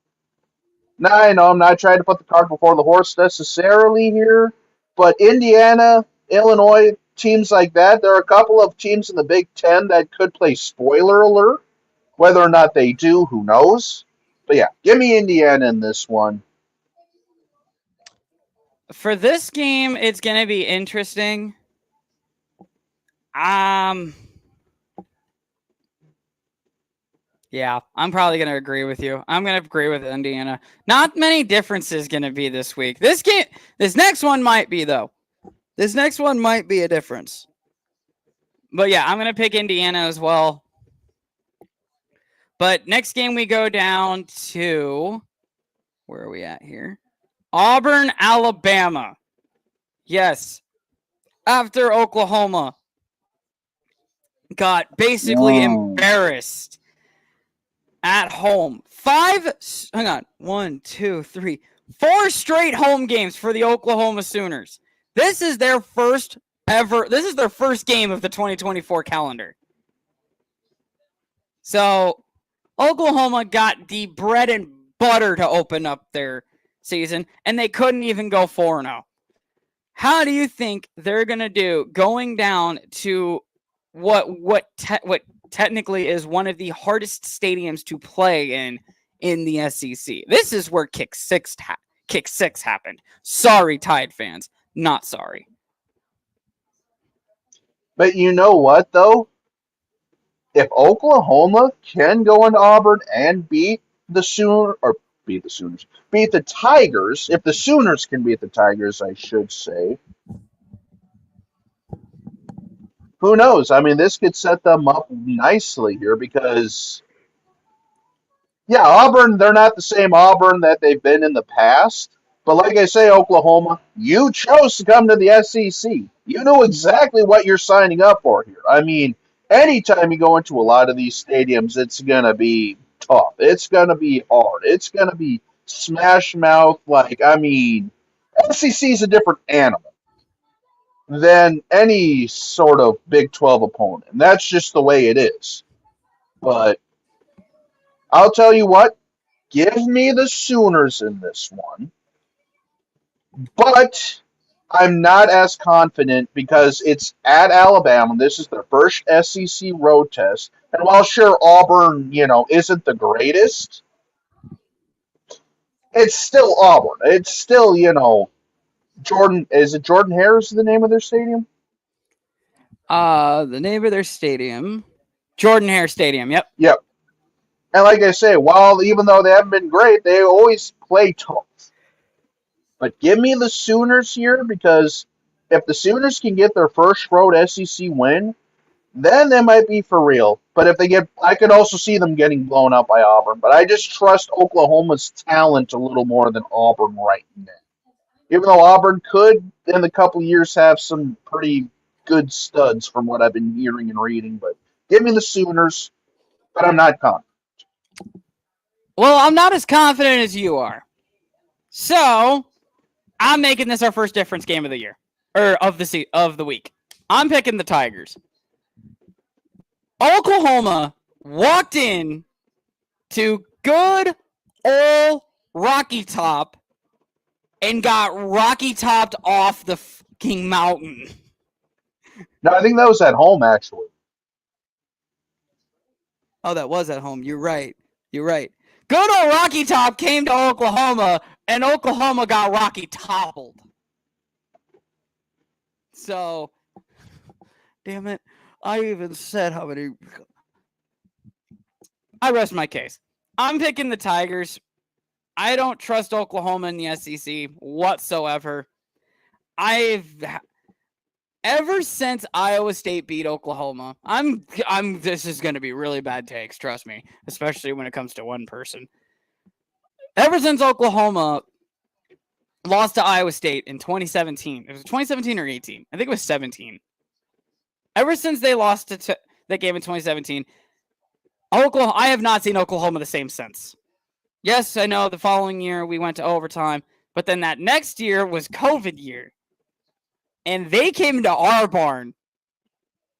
now I know I'm not trying to put the cart before the horse necessarily here, but Indiana, Illinois, teams like that, there are a couple of teams in the Big Ten that could play spoiler alert. Whether or not they do, who knows? But yeah, give me Indiana in this one. For this game, it's going to be interesting. Yeah, I'm probably going to agree with you. I'm going to agree with Indiana. Not many differences going to be this week. This next one might be, though. This next one might be a difference. But yeah, I'm going to pick Indiana as well. But next game we go down to, where are we at here? Auburn, Alabama. Yes. After Oklahoma got basically embarrassed at home. 4 straight home games for the Oklahoma Sooners. This is their first game of the 2024 calendar. So Oklahoma got the bread and butter to open up their season, and they couldn't even go 4-0. How do you think they're going to do going down to what technically is one of the hardest stadiums to play in the SEC? This is where Kick Six happened. Sorry, Tide fans. Not sorry. But you know what, though? If Oklahoma can go into Auburn and beat the Tigers, if the Sooners can beat the Tigers, I should say, who knows? I mean, this could set them up nicely here because, yeah, Auburn, they're not the same Auburn that they've been in the past. But like I say, Oklahoma, you chose to come to the SEC. You know exactly what you're signing up for here. I mean, anytime you go into a lot of these stadiums, it's going to be tough. It's going to be hard. It's going to be smash mouth. SEC is a different animal than any sort of Big 12 opponent. And that's just the way it is. But I'll tell you what, give me the Sooners in this one. But I'm not as confident because it's at Alabama. This is their first SEC road test. And while sure Auburn, isn't the greatest, it's still Auburn. It's still, Jordan. Is it Jordan Hare is the name of their stadium? The name of their stadium, Jordan Hare Stadium. Yep. Yep. And like I say, even though they haven't been great, they always play tough. But give me the Sooners here because if the Sooners can get their first road SEC win, then they might be for real. But I could also see them getting blown out by Auburn. But I just trust Oklahoma's talent a little more than Auburn right now. Even though Auburn could, in a couple years, have some pretty good studs from what I've been hearing and reading. But give me the Sooners, but I'm not confident. Well, I'm not as confident as you are. So, I'm making this our first difference game of the year. Or of the week. I'm picking the Tigers. Oklahoma walked in to good old Rocky Top and got Rocky Topped off the fucking mountain. No, I think that was at home, actually. Oh, that was at home. You're right. Good old Rocky Top came to Oklahoma, and Oklahoma got Rocky toppled. So, damn it. I even said how many. I rest my case. I'm picking the Tigers. I don't trust Oklahoma in the SEC whatsoever. Ever since Iowa State beat Oklahoma, this is going to be really bad takes, trust me, especially when it comes to one person. Ever since Oklahoma lost to Iowa State in 2017, it was 2017 or 18, I think it was 17. Ever since they lost that game in 2017, I have not seen Oklahoma the same since. Yes, I know the following year we went to overtime, but then that next year was COVID year. And they came into our barn,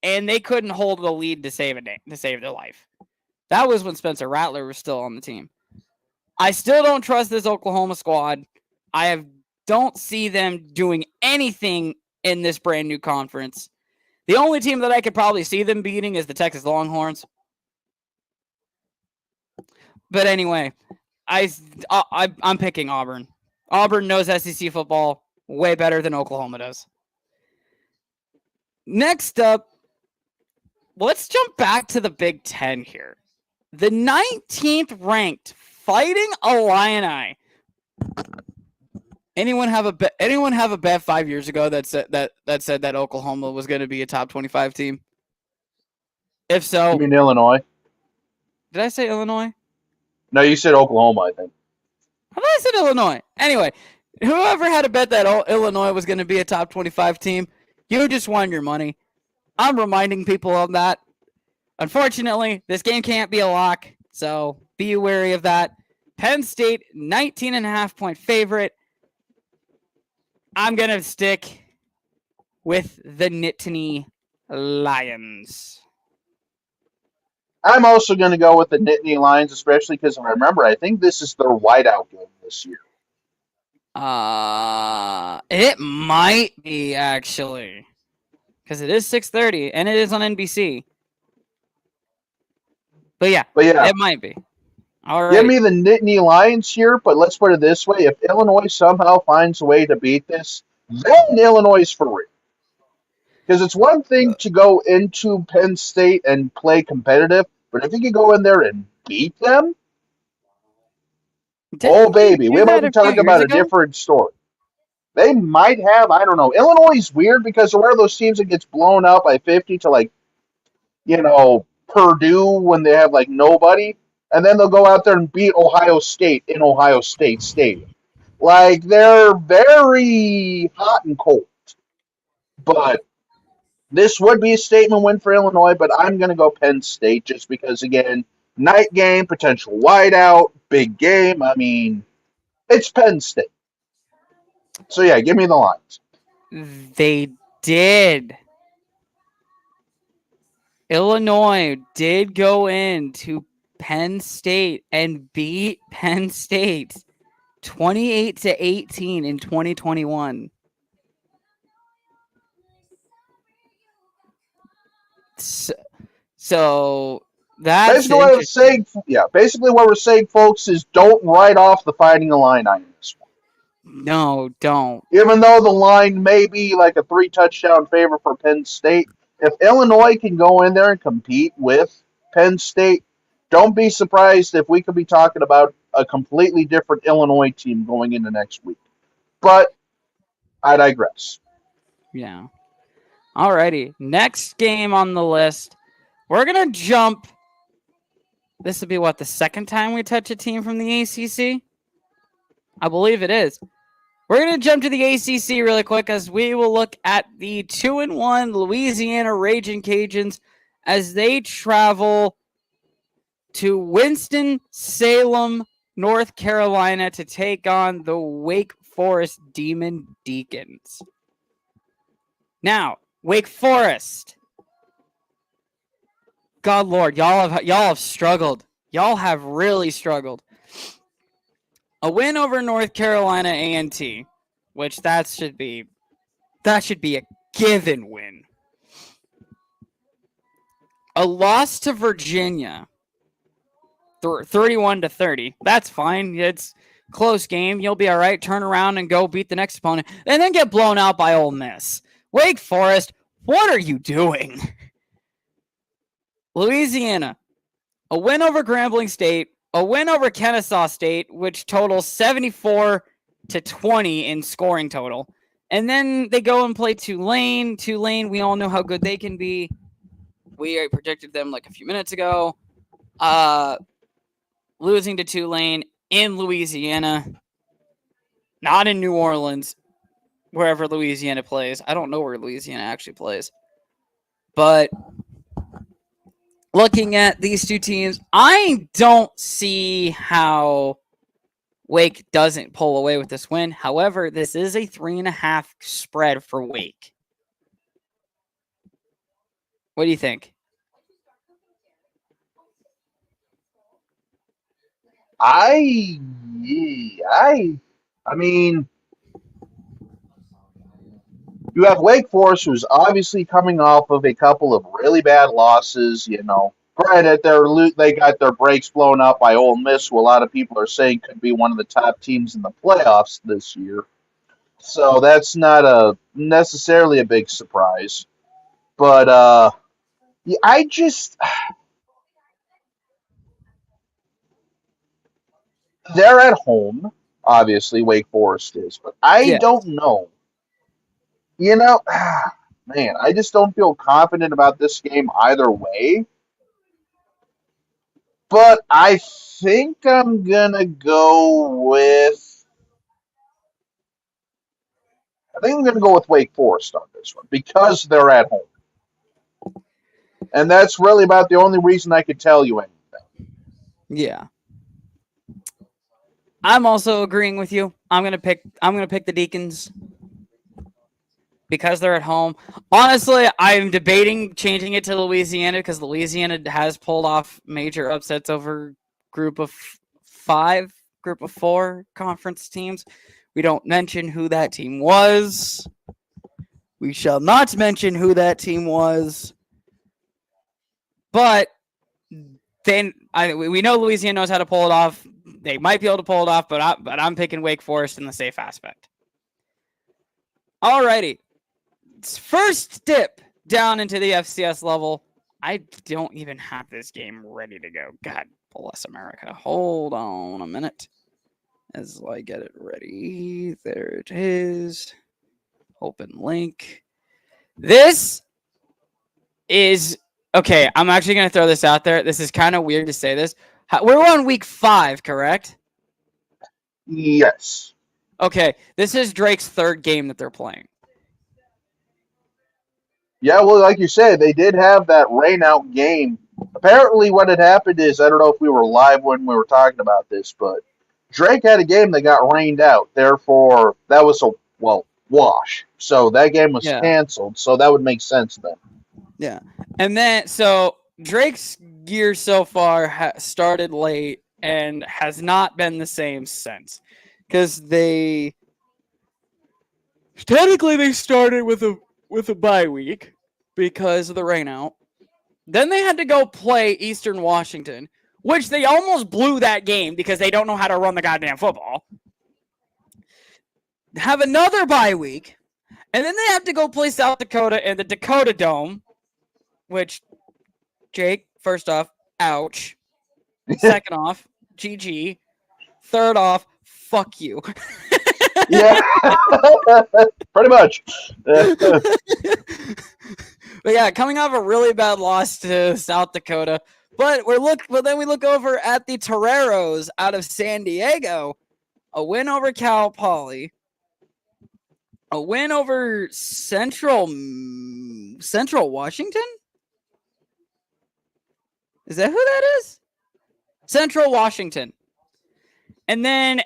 and they couldn't hold the lead to save their life. That was when Spencer Rattler was still on the team. I still don't trust this Oklahoma squad. Don't see them doing anything in this brand new conference. The only team that I could probably see them beating is the Texas Longhorns. But anyway, I'm picking Auburn. Auburn knows SEC football way better than Oklahoma does. Next up, let's jump back to the Big Ten here. The 19th ranked Fighting Illini. Anyone have a bet 5 years ago that said that Oklahoma was going to be a top 25 team? If so, you mean Illinois? Did I say Illinois? No, you said Oklahoma, I think. I thought I said Illinois. Anyway, whoever had a bet that Illinois was going to be a top 25 team, you just won your money. I'm reminding people of that. Unfortunately, this game can't be a lock, so be wary of that. Penn State, 19.5-point favorite. I'm going to stick with the Nittany Lions. I'm also going to go with the Nittany Lions, especially because remember, I think this is their whiteout game this year. It might be actually, because it is 6:30 and it is on NBC. But yeah, it might be. All right. Give me the Nittany Lions here, but let's put it this way: if Illinois somehow finds a way to beat this, then Illinois is for real. Because it's one thing to go into Penn State and play competitive, but if you can go in there and beat them, oh baby, we might be talking about a different story. They might have, I don't know. Illinois is weird because they're one of those teams that gets blown out by 50 to Purdue when they have nobody, and then they'll go out there and beat Ohio State in Ohio State Stadium. They're very hot and cold. But this would be a statement win for Illinois, but I'm going to go Penn State just because, again, night game, potential whiteout, big game. I mean, It's Penn State. So yeah, give me the Lions. They did. Illinois did go into Penn State and beat Penn State 28-18 in 2021. So that's Basically what we're saying, basically what we're saying, folks, is don't write off the Fighting Illini in this one. No, don't. Even though the line may be like a 3-touchdown favor for Penn State, if Illinois can go in there and compete with Penn State, don't be surprised if we could be talking about a completely different Illinois team going into next week. But I digress. Yeah. Alrighty. Next game on the list. We're going to jump. This would be what, the second time we touch a team from the ACC? I believe it is. We're going to jump to the ACC really quick as we will look at the 2-1 Louisiana Raging Cajuns as they travel to Winston-Salem, North Carolina to take on the Wake Forest Demon Deacons. Now, Wake Forest. God Lord, y'all have struggled. Y'all have really struggled. A win over North Carolina A&T, which that should be a given win. A loss to Virginia, 31-30. That's fine. It's a close game. You'll be all right. Turn around and go beat the next opponent, and then get blown out by Ole Miss. Wake Forest, what are you doing? Louisiana, a win over Grambling State, a win over Kennesaw State, which totals 74-20 in scoring total. And then they go and play Tulane. Tulane, we all know how good they can be. We predicted them like a few minutes ago. Losing to Tulane in Louisiana, not in New Orleans, wherever Louisiana plays. I don't know where Louisiana actually plays. But looking at these two teams, I don't see how Wake doesn't pull away with this win. However, this is a 3.5 spread for Wake. What do you think? I mean, you have Wake Forest, who's obviously coming off of a couple of really bad losses. Granted, they got their brakes blown up by Ole Miss, who a lot of people are saying could be one of the top teams in the playoffs this year. So that's not necessarily a big surprise. But I just they're at home. Obviously, Wake Forest is, but I don't know. Man, I just don't feel confident about this game either way. But I think I'm gonna go with. I think I'm gonna go with Wake Forest on this one because they're at home, and that's really about the only reason I could tell you anything. Yeah, I'm also agreeing with you. I'm gonna pick the Deacons because they're at home. Honestly, I'm debating changing it to Louisiana because Louisiana has pulled off major upsets over group of 4 conference teams. We don't mention who that team was. We shall not mention who that team was. But then we know Louisiana knows how to pull it off. They might be able to pull it off, but I'm picking Wake Forest in the safe aspect. Alrighty. First dip down into the FCS level. I don't even have this game ready to go. God bless America. Hold on a minute as I get it ready. There it is. Open link. This is okay. I'm actually going to throw this out there. This is kind of weird to say this. We're on week 5, correct? Yes. Okay. This is Drake's 3rd game that they're playing. Yeah, well, like you said, they did have that rain-out game. Apparently what had happened is, I don't know if we were live when we were talking about this, but Drake had a game that got rained out. Therefore, that was a wash. So that game was Yeah. canceled. So that would make sense then. Yeah. And then, so Drake's year so far started late and has not been the same since. Because technically they started with a bye week because of the rainout. Then they had to go play Eastern Washington, which they almost blew that game because they don't know how to run the goddamn football. Have another bye week, and then they have to go play South Dakota in the Dakota Dome, which, Jake, first off, ouch. Second off, GG. Third off, fuck you. Yeah, pretty much. But yeah, coming off a really bad loss to South Dakota. But then we look over at the Toreros out of San Diego. A win over Cal Poly. A win over Central Washington? Is that who that is? Central Washington. And then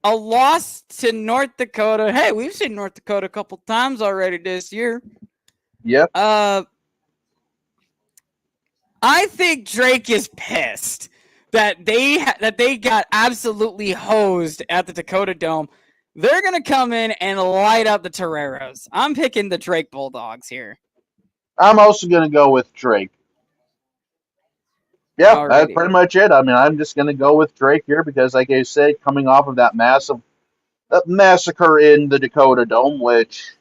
a loss to North Dakota. Hey, we've seen North Dakota a couple times already this year. Yep. I think Drake is pissed that they got absolutely hosed at the Dakota Dome. They're going to come in and light up the Toreros. I'm picking the Drake Bulldogs here. I'm also going to go with Drake. Yeah, Alrighty. that's pretty much it. I mean, I'm just going to go with Drake here because, like I said, coming off of that massacre in the Dakota Dome, which,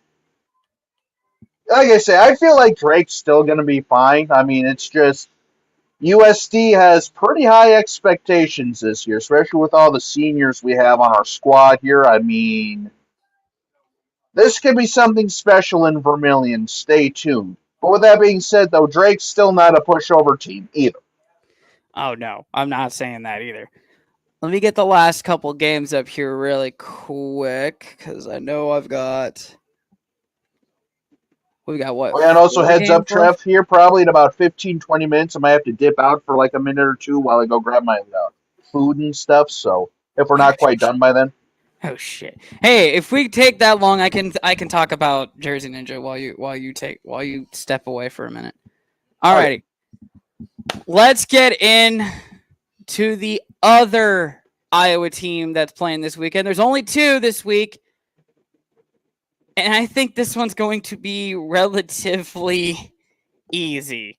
like I say, I feel like Drake's still going to be fine. I mean, it's just USD has pretty high expectations this year, especially with all the seniors we have on our squad here. I mean, this could be something special in Vermilion. Stay tuned. But with that being said, though, Drake's still not a pushover team either. Oh, no. I'm not saying that either. Let me get the last couple games up here really quick because I know we've got what? And also, 4 heads up, games left? Trev, here probably in about 15, 20 minutes, I might have to dip out for like a minute or two while I go grab my food and stuff. So if we're not quite done by then. Oh shit! Hey, if we take that long, I can talk about Jersey Ninja while you step away for a minute. Alrighty, let's get in to the other Iowa team that's playing this weekend. There's only 2 this week, and I think this one's going to be relatively easy.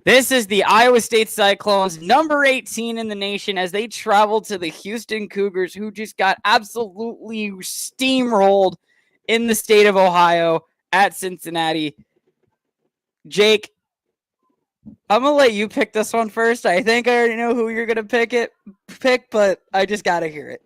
This is the Iowa State Cyclones, number 18 in the nation, as they travel to the Houston Cougars, who just got absolutely steamrolled in the state of Ohio at Cincinnati. Jake, I'm going to let you pick this one first. I think I already know who you're going to pick, but I just got to hear it.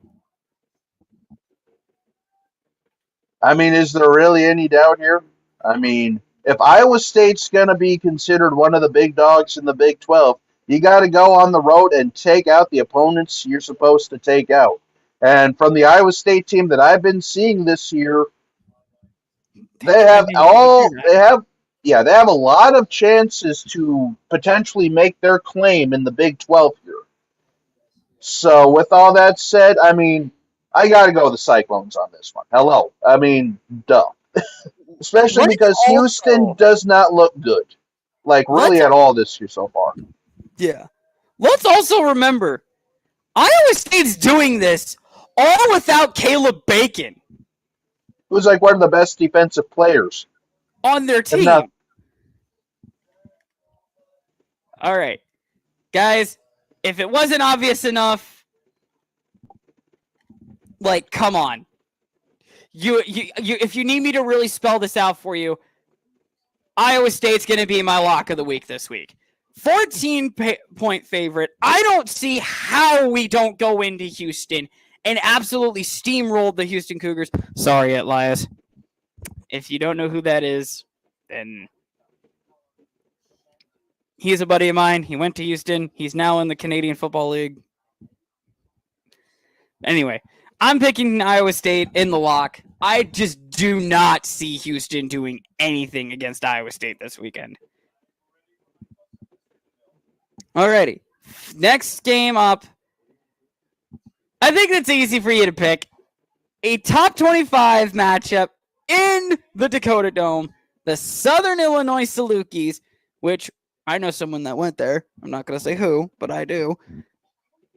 I mean, is there really any doubt here? I mean, if Iowa State's going to be considered one of the big dogs in the Big 12, you got to go on the road and take out the opponents you're supposed to take out. And from the Iowa State team that I've been seeing this year, they have a lot of chances to potentially make their claim in the Big 12 here. So with all that said, I mean, I got to go with the Cyclones on this one. Hello. I mean, duh. Especially because Houston does not look good. Like, really at all this year so far. Yeah. Let's also remember, Iowa State's doing this all without Caleb Bacon. Who's like one of the best defensive players on their team. All right. Guys, if it wasn't obvious enough, like, come on. You if you need me to really spell this out for you, Iowa State's going to be my lock of the week this week. 14-point favorite. I don't see how we don't go into Houston and absolutely steamroll the Houston Cougars. Sorry, Elias. If you don't know who that is, then he's a buddy of mine. He went to Houston. He's now in the Canadian Football League. Anyway, I'm picking Iowa State in the lock. I just do not see Houston doing anything against Iowa State this weekend. Alrighty. Next game up. I think it's easy for you to pick a top 25 matchup in the Dakota Dome. The Southern Illinois Salukis, which I know someone that went there. I'm not going to say who, but I do.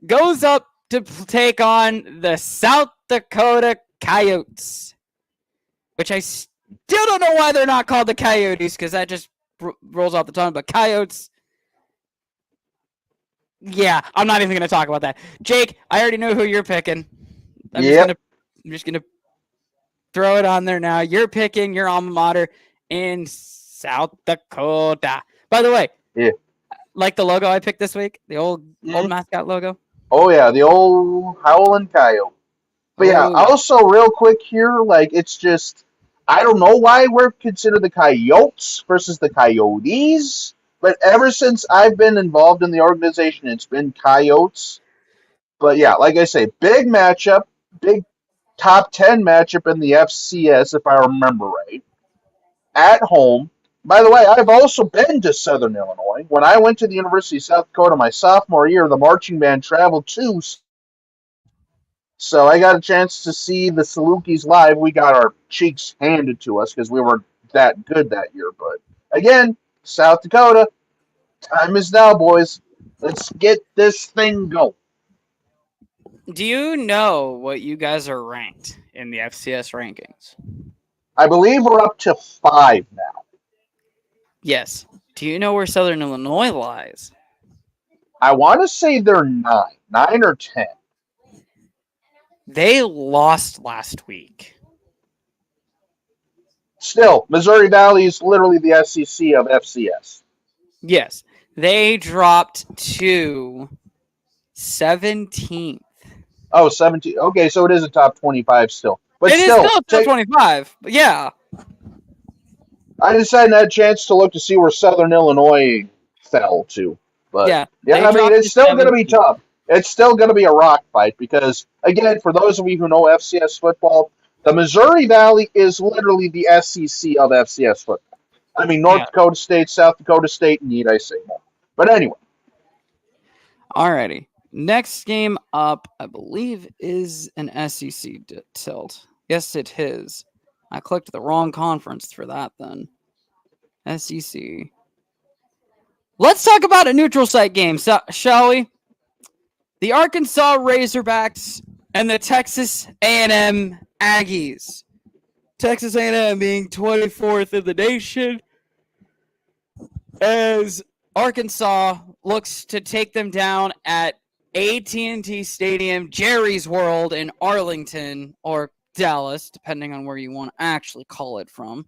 Goes up to take on the South Dakota Coyotes, which I still don't know why they're not called the Coyotes, because that just rolls off the tongue. But Coyotes, yeah, I'm not even going to talk about that. Jake, I already know who you're picking. I'm just gonna throw it on there now. You're picking your alma mater in South Dakota. By the way, like the logo I picked this week, the old mascot logo. Oh yeah, the old Howlin' Coyote. But yeah, also real quick here, like it's just I don't know why we're considered the Coyotes versus the Coyotes, but ever since I've been involved in the organization, it's been Coyotes. But yeah, like I say, big matchup, big top 10 matchup in the FCS, if I remember right, at home. By the way, I've also been to Southern Illinois. When I went to the University of South Dakota my sophomore year, the marching band traveled too. So I got a chance to see the Salukis live. We got our cheeks handed to us because we were that good that year. But again, South Dakota, time is now, boys. Let's get this thing going. Do you know what you guys are ranked in the FCS rankings? I believe we're up to 5 now. Yes. Do you know where Southern Illinois lies? I want to say they're 9 or 10. They lost last week. Still, Missouri Valley is literally the SEC of FCS. Yes. They dropped to 17th. Oh, 17. Okay, so it is a top 25 still. But it still, is still top 25. But yeah. I just hadn't had a chance to look to see where Southern Illinois fell to. But yeah, I mean, it's still going to be tough. It's still going to be a rock fight because, again, for those of you who know FCS football, the Missouri Valley is literally the SEC of FCS football. I mean, North Dakota State, South Dakota State, need I say more. But anyway. Alrighty. Next game up, I believe, is an SEC tilt. Yes, it is. I clicked the wrong conference for that then. SEC. Let's talk about a neutral site game, shall we? The Arkansas Razorbacks and the Texas A&M Aggies. Texas A&M being 24th in the nation as Arkansas looks to take them down at AT&T Stadium, Jerry's World in Arlington or Dallas, depending on where you want to actually call it from.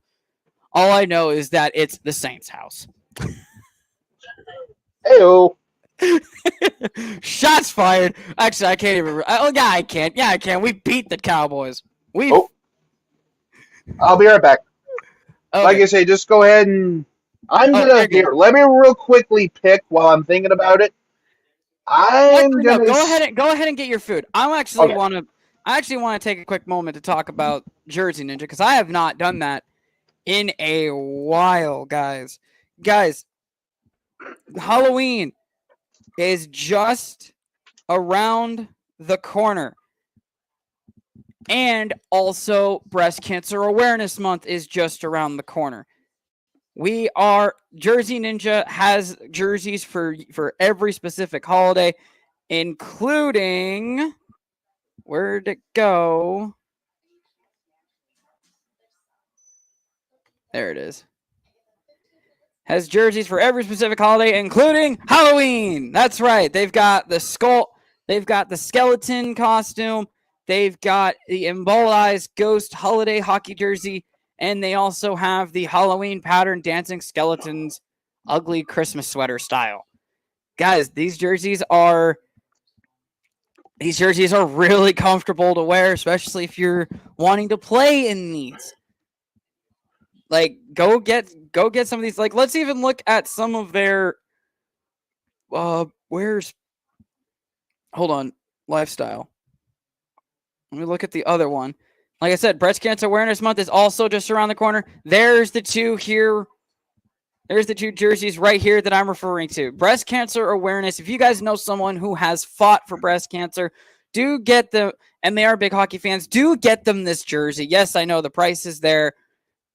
All I know is that it's the Saints' house. Hey-o. Shots fired. Actually, I can't even. Oh, yeah, I can't. Yeah, I can. We beat the Cowboys. I'll be right back. Okay. Like I say, just go ahead and let me real quickly pick while I'm thinking about it. Go ahead and get your food. I actually want to take a quick moment to talk about Jersey Ninja because I have not done that in a while, guys. Guys, Halloween is just around the corner. And also, Breast Cancer Awareness Month is just around the corner. Jersey Ninja has jerseys for every specific holiday, including, where'd it go? There it is. Has jerseys for every specific holiday, including Halloween. That's right. They've got the skeleton costume. They've got the embolized ghost holiday hockey jersey. And they also have the Halloween pattern dancing skeletons ugly Christmas sweater style. Guys, these jerseys are really comfortable to wear, especially if you're wanting to play in these. Like, go get some of these. Like, let's even look at some of their lifestyle. Let me look at the other one. Like I said, Breast Cancer Awareness Month is also just around the corner. There's the two here. There's the two jerseys right here that I'm referring to. Breast Cancer Awareness. If you guys know someone who has fought for breast cancer, do get them, and they are big hockey fans, do get them this jersey. Yes, I know the price is there.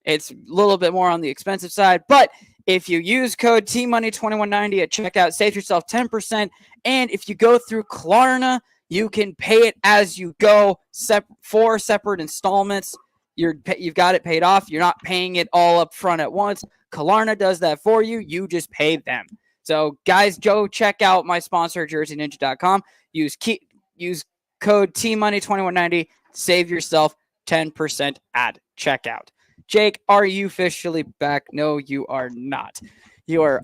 It's a little bit more on the expensive side, but if you use code TMoney2190 at checkout, save yourself 10%. And if you go through Klarna, you can pay it as you go, 4 separate installments. You've got it paid off. You're not paying it all up front at once. Klarna does that for you. You just pay them. So, guys, go check out my sponsor, JerseyNinja.com. Use code TMoney2190. Save yourself 10% at checkout. Jake, are you officially back? No, you are not. You are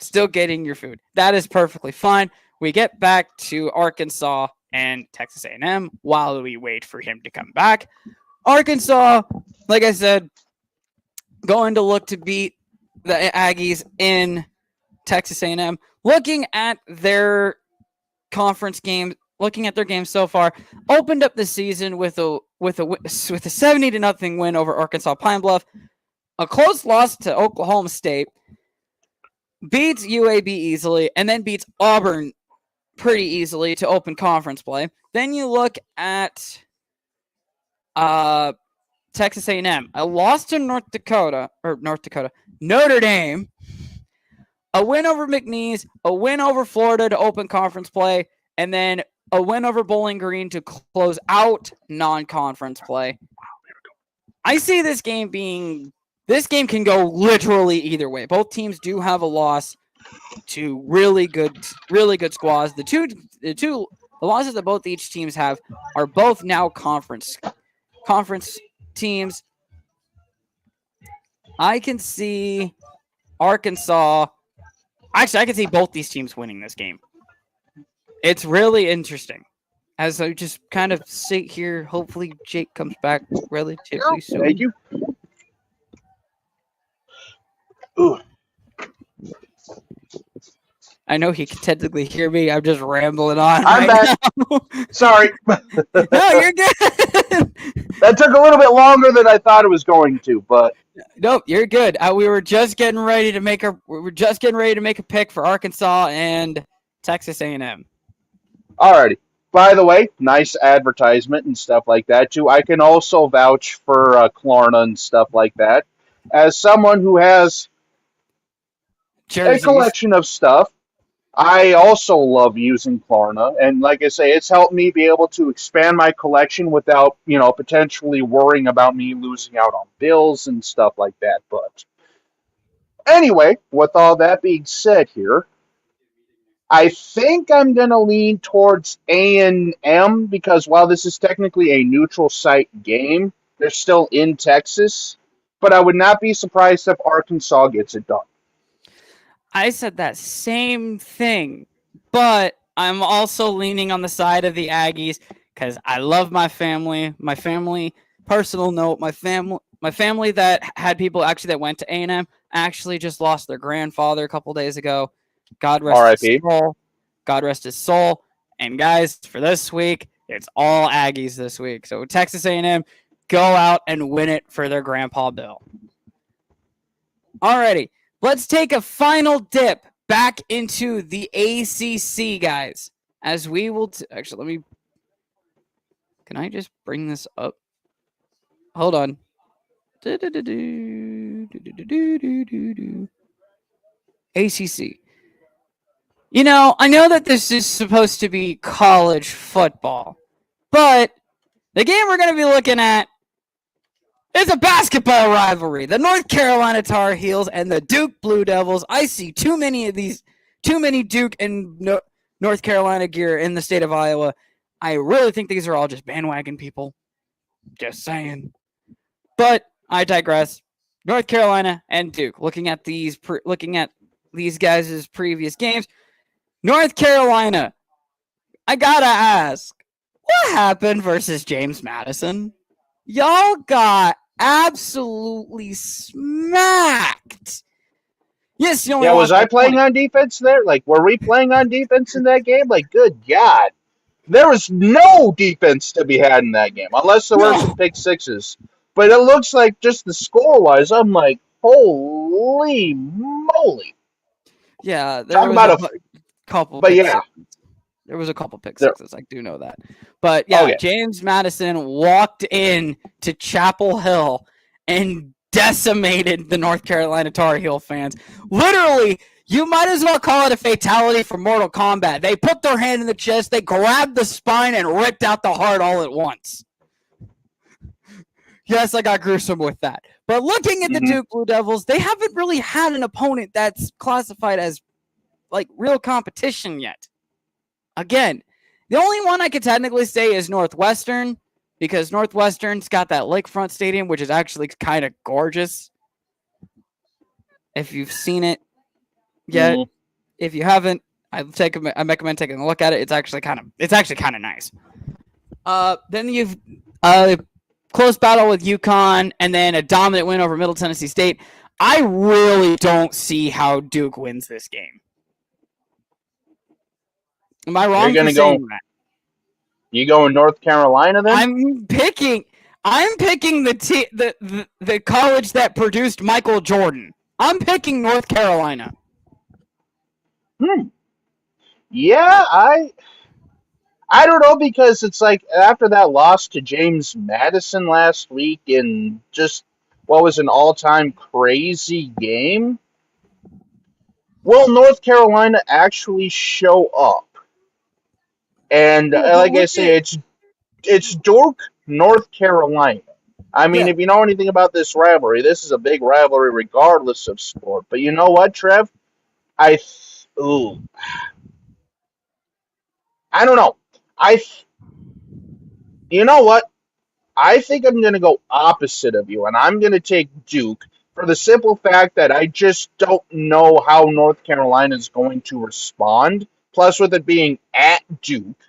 still getting your food. That is perfectly fine. We get back to Arkansas and Texas A&M while we wait for him to come back. Arkansas, like I said, going to look to beat the Aggies in Texas A&M. Looking at their conference game, looking at their game so far, opened up the season with a 70-0 win over Arkansas Pine Bluff, a close loss to Oklahoma State, beats UAB easily, and then beats Auburn pretty easily to open conference play. Then you look at Texas A&M, a loss to Notre Dame, a win over McNeese, a win over Florida to open conference play, and then a win over Bowling Green to close out non-conference play. I see this game can go literally either way. Both teams do have a loss to really good squads. The losses that both each teams have are both now conference teams. I can see Arkansas. Actually, I can see both these teams winning this game. It's really interesting. As I just kind of sit here, hopefully Jake comes back relatively soon. Thank you. Ooh. I know he can technically hear me. I'm just rambling on. I'm back. Sorry. No, you're good. That took a little bit longer than I thought it was going to, but nope, you're good. We were just getting ready to make a pick for Arkansas and Texas A&M. Alrighty. By the way, nice advertisement and stuff like that too. I can also vouch for Klarna and stuff like that. As someone who has Jerseys. a collection of stuff, I also love using Klarna, and like I say, it's helped me be able to expand my collection without, potentially worrying about me losing out on bills and stuff like that. But anyway, with all that being said here, I think I'm going to lean towards A&M because while this is technically a neutral site game, they're still in Texas, but I would not be surprised if Arkansas gets it done. I said that same thing, but I'm also leaning on the side of the Aggies because I love my family. My family, personal note, my family that had people actually that went to A&M actually just lost their grandfather a couple days ago. God rest his soul. God rest his soul. And guys, for this week, it's all Aggies this week. So Texas A&M, go out and win it for their Grandpa Bill. Alrighty, let's take a final dip back into the ACC, guys. As we will actually, can I just bring this up? Hold on. ACC. I know that this is supposed to be college football, but the game we're going to be looking at is a basketball rivalry. The North Carolina Tar Heels and the Duke Blue Devils. I see too many Duke and North Carolina gear in the state of Iowa. I really think these are all just bandwagon people. Just saying. But I digress. North Carolina and Duke. Looking at these guys' previous games. North Carolina, I gotta ask, what happened versus James Madison? Y'all got absolutely smacked. Yes, you only was I playing on defense there? Were we playing on defense in that game? Good God. There was no defense to be had in that game, unless there were some pick sixes. But it looks like just the score-wise, I'm like, holy moly. Yeah, there was about a couple. But yeah. There was a couple pick There- sixes. I do know that. But yeah, Okay. James Madison walked in to Chapel Hill and decimated the North Carolina Tar Heel fans. Literally, you might as well call it a fatality from Mortal Kombat. They put their hand in the chest, they grabbed the spine, and ripped out the heart all at once. Yes, I got gruesome with that. But looking at the Duke Blue Devils, they haven't really had an opponent that's classified as like real competition yet. Again, the only one I could technically say is Northwestern, because Northwestern's got that lakefront stadium, which is actually kind of gorgeous. If you've seen it yet, if you haven't, I recommend taking a look at it. It's actually kind of nice. Then you've close battle with UConn, and then a dominant win over Middle Tennessee State. I really don't see how Duke wins this game. Am I wrong for saying that? You going North Carolina then? I'm picking the college that produced Michael Jordan. I'm picking North Carolina. Yeah, I don't know, because it's like after that loss to James Madison last week in just what was an all-time crazy game, will North Carolina actually show up? And like I say, it's Duke, North Carolina. I mean, if you know anything about this rivalry, this is a big rivalry regardless of sport. But you know what, Trev? I don't know. You know what? I think I'm going to go opposite of you, and I'm going to take Duke for the simple fact that I just don't know how North Carolina is going to respond. Plus, with it being at Duke,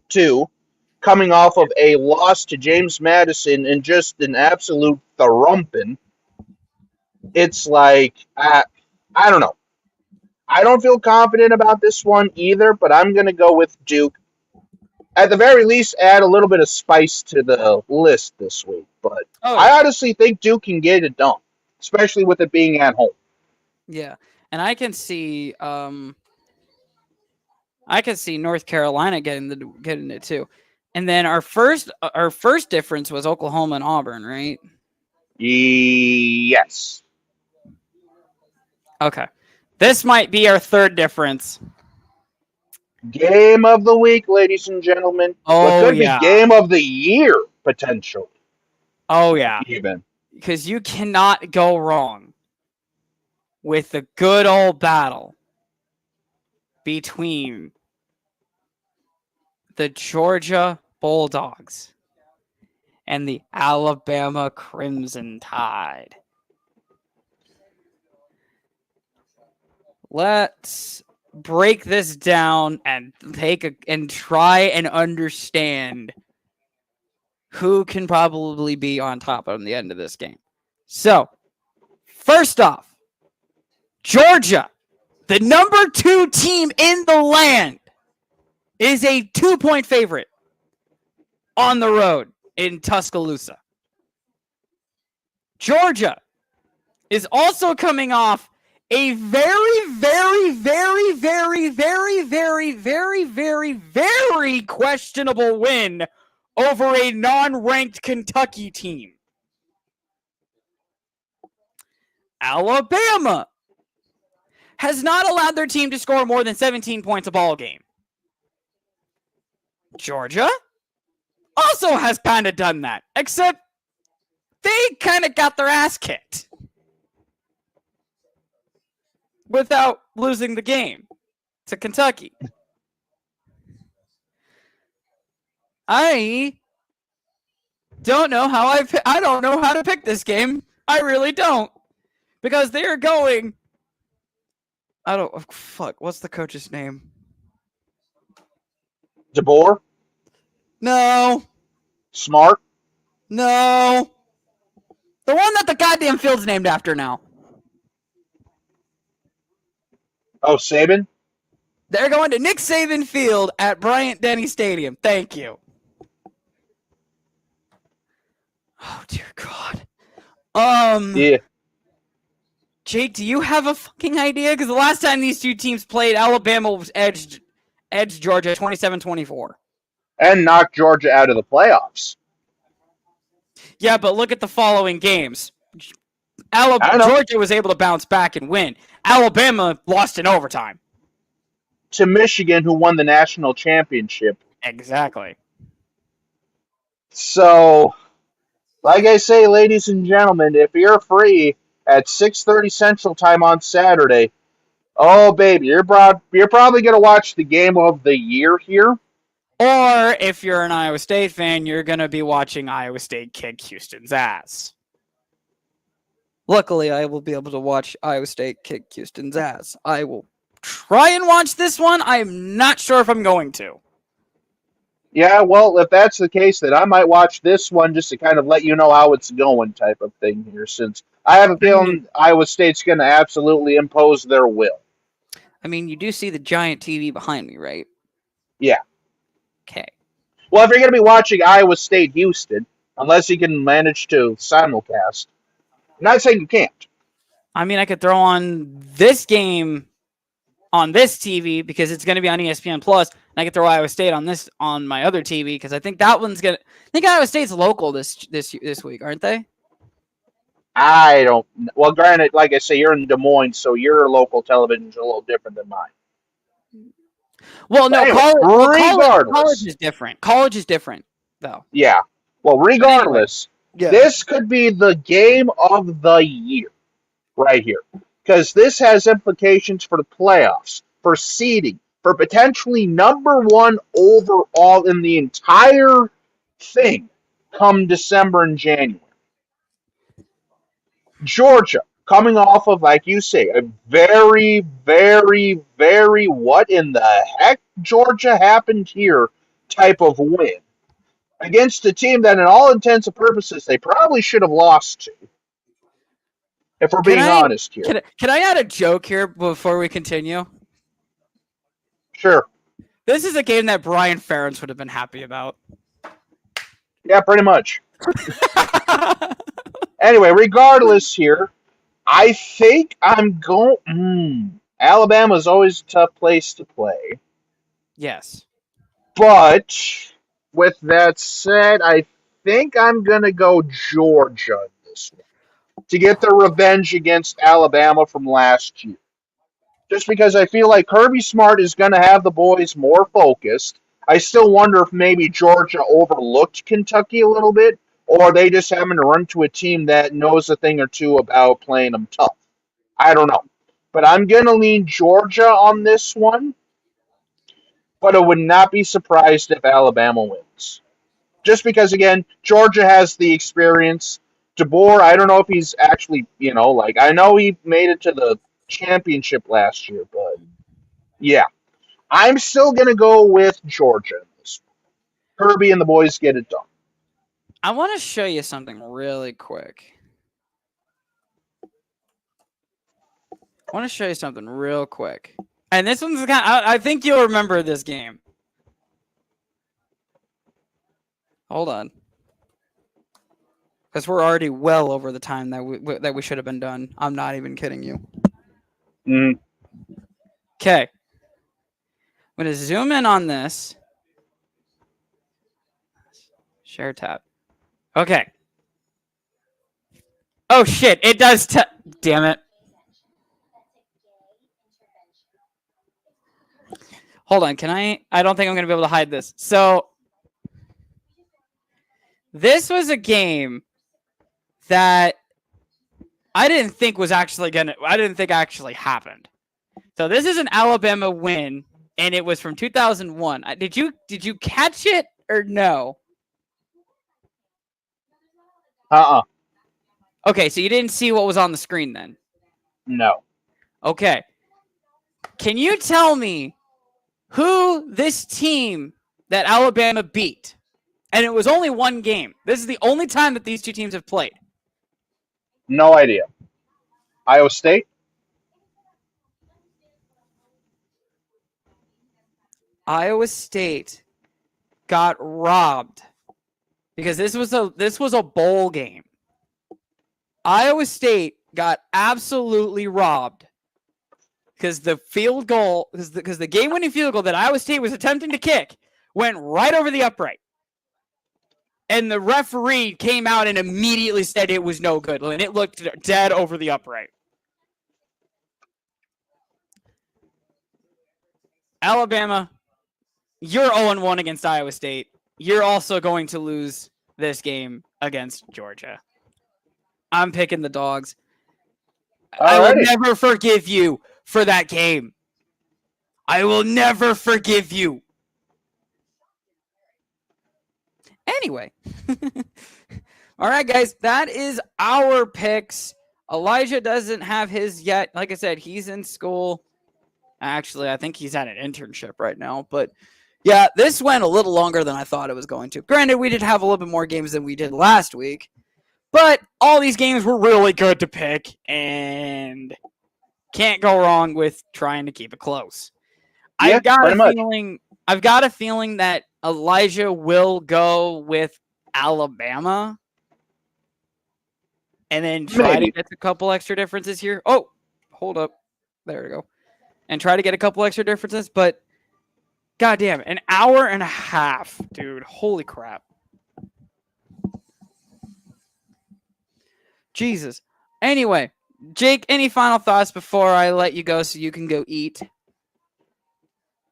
too, coming off of a loss to James Madison and just an absolute thrumping, it's like, I don't know. I don't feel confident about this one either, but I'm going to go with Duke. At the very least, add a little bit of spice to the list this week. But I honestly think Duke can get it done, especially with it being at home. Yeah, and I can see North Carolina getting it too. And then our first difference was Oklahoma and Auburn, right? Yes. Okay. This might be our third difference. Game of the week, ladies and gentlemen. What could be game of the year, potentially. Oh, yeah. Even. Because you cannot go wrong with the good old battle between the Georgia Bulldogs and the Alabama Crimson Tide. Let's break this down and try and understand who can probably be on top on the end of this game. So, first off, Georgia, the number 2 team in the land, is a 2-point favorite on the road in Tuscaloosa. Georgia is also coming off a very, very, very, very, very, very, very, very, very questionable win over a non-ranked Kentucky team. Alabama has not allowed their team to score more than 17 points a ball game. Georgia also has kind of done that, except they kind of got their ass kicked without losing the game to Kentucky. I don't know how I don't know how to pick this game. I really don't. Because they are going... what's the coach's name? DeBoer? No. Smart? No. The one that the goddamn field's named after now. Oh, Saban? They're going to Nick Saban Field at Bryant-Denny Stadium. Thank you. Oh, dear God. Yeah. Jake, do you have a fucking idea? Because the last time these two teams played, Alabama was edged edged Georgia 27-24. and knocked Georgia out of the playoffs. Yeah, but look at the following games. I know. Georgia was able to bounce back and win. Alabama lost in overtime. To Michigan, who won the national championship. Exactly. So, like I say, ladies and gentlemen, if you're free at 6:30 Central Time on Saturday, oh baby, you're probably going to watch the game of the year here. Or if you're an Iowa State fan, you're going to be watching Iowa State kick Houston's ass. Luckily, I will be able to watch Iowa State kick Houston's ass. I will try and watch this one. I'm not sure if I'm going to. Yeah, well, if that's the case, then I might watch this one just to kind of let you know how it's going type of thing here, since I have a feeling Iowa State's going to absolutely impose their will. I mean, you do see the giant TV behind me, right? Yeah. Okay. Well, if you're going to be watching Iowa State Houston, unless you can manage to simulcast, I'm not saying you can't. I mean, I could throw on this game on this TV because it's going to be on ESPN Plus. And I could throw Iowa State on my other TV because I think that one's gonna. I think Iowa State's local this week, aren't they? I don't. Well, granted, like I say, you're in Des Moines, so your local television's a little different than mine. Well, no, anyway, college is different. College is different, though. Yeah. Well, regardless, this could be the game of the year right here. Because this has implications for the playoffs, for seeding, for potentially number one overall in the entire thing come December and January. Georgia, coming off of, like you say, a very, very, very what in the heck Georgia happened here type of win against a team that, in all intents and purposes, they probably should have lost to. If we're being honest here. Can I add a joke here before we continue? Sure. This is a game that Brian Ferentz would have been happy about. Yeah, pretty much. Anyway, regardless here, I think I'm going... Alabama's always a tough place to play. Yes. But, with that said, I think I'm going to go Georgia in this one to get their revenge against Alabama from last year. Just because I feel like Kirby Smart is going to have the boys more focused. I still wonder if maybe Georgia overlooked Kentucky a little bit, or they just happen to run to a team that knows a thing or two about playing them tough. I don't know. But I'm going to lean Georgia on this one, but I would not be surprised if Alabama wins. Just because, again, Georgia has the experience. DeBoer, I don't know if he's actually, I know he made it to the championship last year, but yeah. I'm still going to go with Georgia in this one. Kirby and the boys get it done. I want to show you something really quick. And this one's I think you'll remember this game. Hold on. Because we're already well over the time that we should have been done. I'm not even kidding you. Okay. I'm going to zoom in on this. Share tab. Okay. Oh, shit. It does. Damn it. Hold on. Can I don't think I'm going to be able to hide this. So, this was a game that I didn't think actually happened. So this is an Alabama win, and it was from 2001. Did you catch it or no? Okay, so you didn't see what was on the screen then? No. Okay. Can you tell me who this team that Alabama beat? And it was only one game. This is the only time that these two teams have played. No idea. Iowa State? Iowa State got robbed because this was a bowl game. Iowa State got absolutely robbed because the field goal, because the game-winning field goal that Iowa State was attempting to kick went right over the upright. And the referee came out and immediately said it was no good. And it looked dead over the upright. Alabama, you're 0-1 against Iowa State. You're also going to lose this game against Georgia. I'm picking the dogs. I will never forgive you for that game. I will never forgive you. Anyway. All right, guys. That is our picks. Elijah doesn't have his yet. Like I said, he's in school. Actually, I think he's at an internship right now. But yeah, this went a little longer than I thought it was going to. Granted, we did have a little bit more games than we did last week. But all these games were really good to pick. And can't go wrong with trying to keep it close. Yeah, I've got a feeling that Elijah will go with Alabama. And then try to get a couple extra differences here. Oh, hold up. There we go. And try to get a couple extra differences. But, goddamn, an hour and a half, dude. Holy crap. Jesus. Anyway, Jake, any final thoughts before I let you go so you can go eat?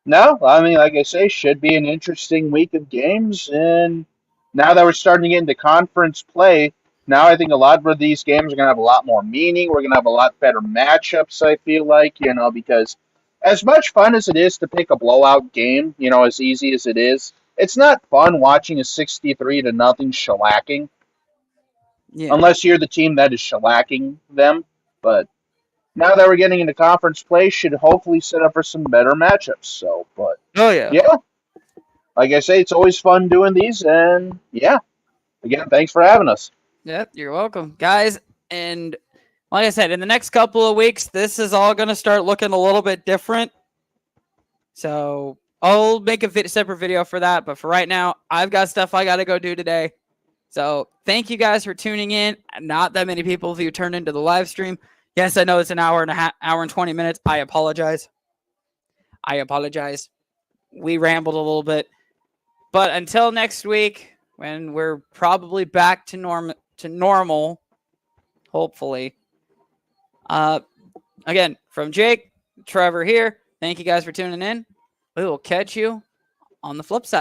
No, I mean, like I say, should be an interesting week of games. And now that we're starting to get into conference play, now I think a lot of these games are going to have a lot more meaning. We're going to have a lot better matchups, I feel like, because as much fun as it is to pick a blowout game, as easy as it is, it's not fun watching a 63-0 shellacking. Yeah. Unless you're the team that is shellacking them. But now that we're getting into conference play, should hopefully set up for some better matchups. So, but oh yeah, like I say, it's always fun doing these, and yeah, again, thanks for having us. Yep, you're welcome, guys. And like I said, in the next couple of weeks, this is all going to start looking a little bit different. So I'll make a separate video for that. But for right now, I've got stuff I got to go do today. So thank you guys for tuning in. Not that many people who turned into the live stream. Yes, I know it's an hour and 20 minutes. I apologize. We rambled a little bit. But until next week, when we're probably back to normal, hopefully. Again, from Jake, Trevor here. Thank you guys for tuning in. We will catch you on the flip side.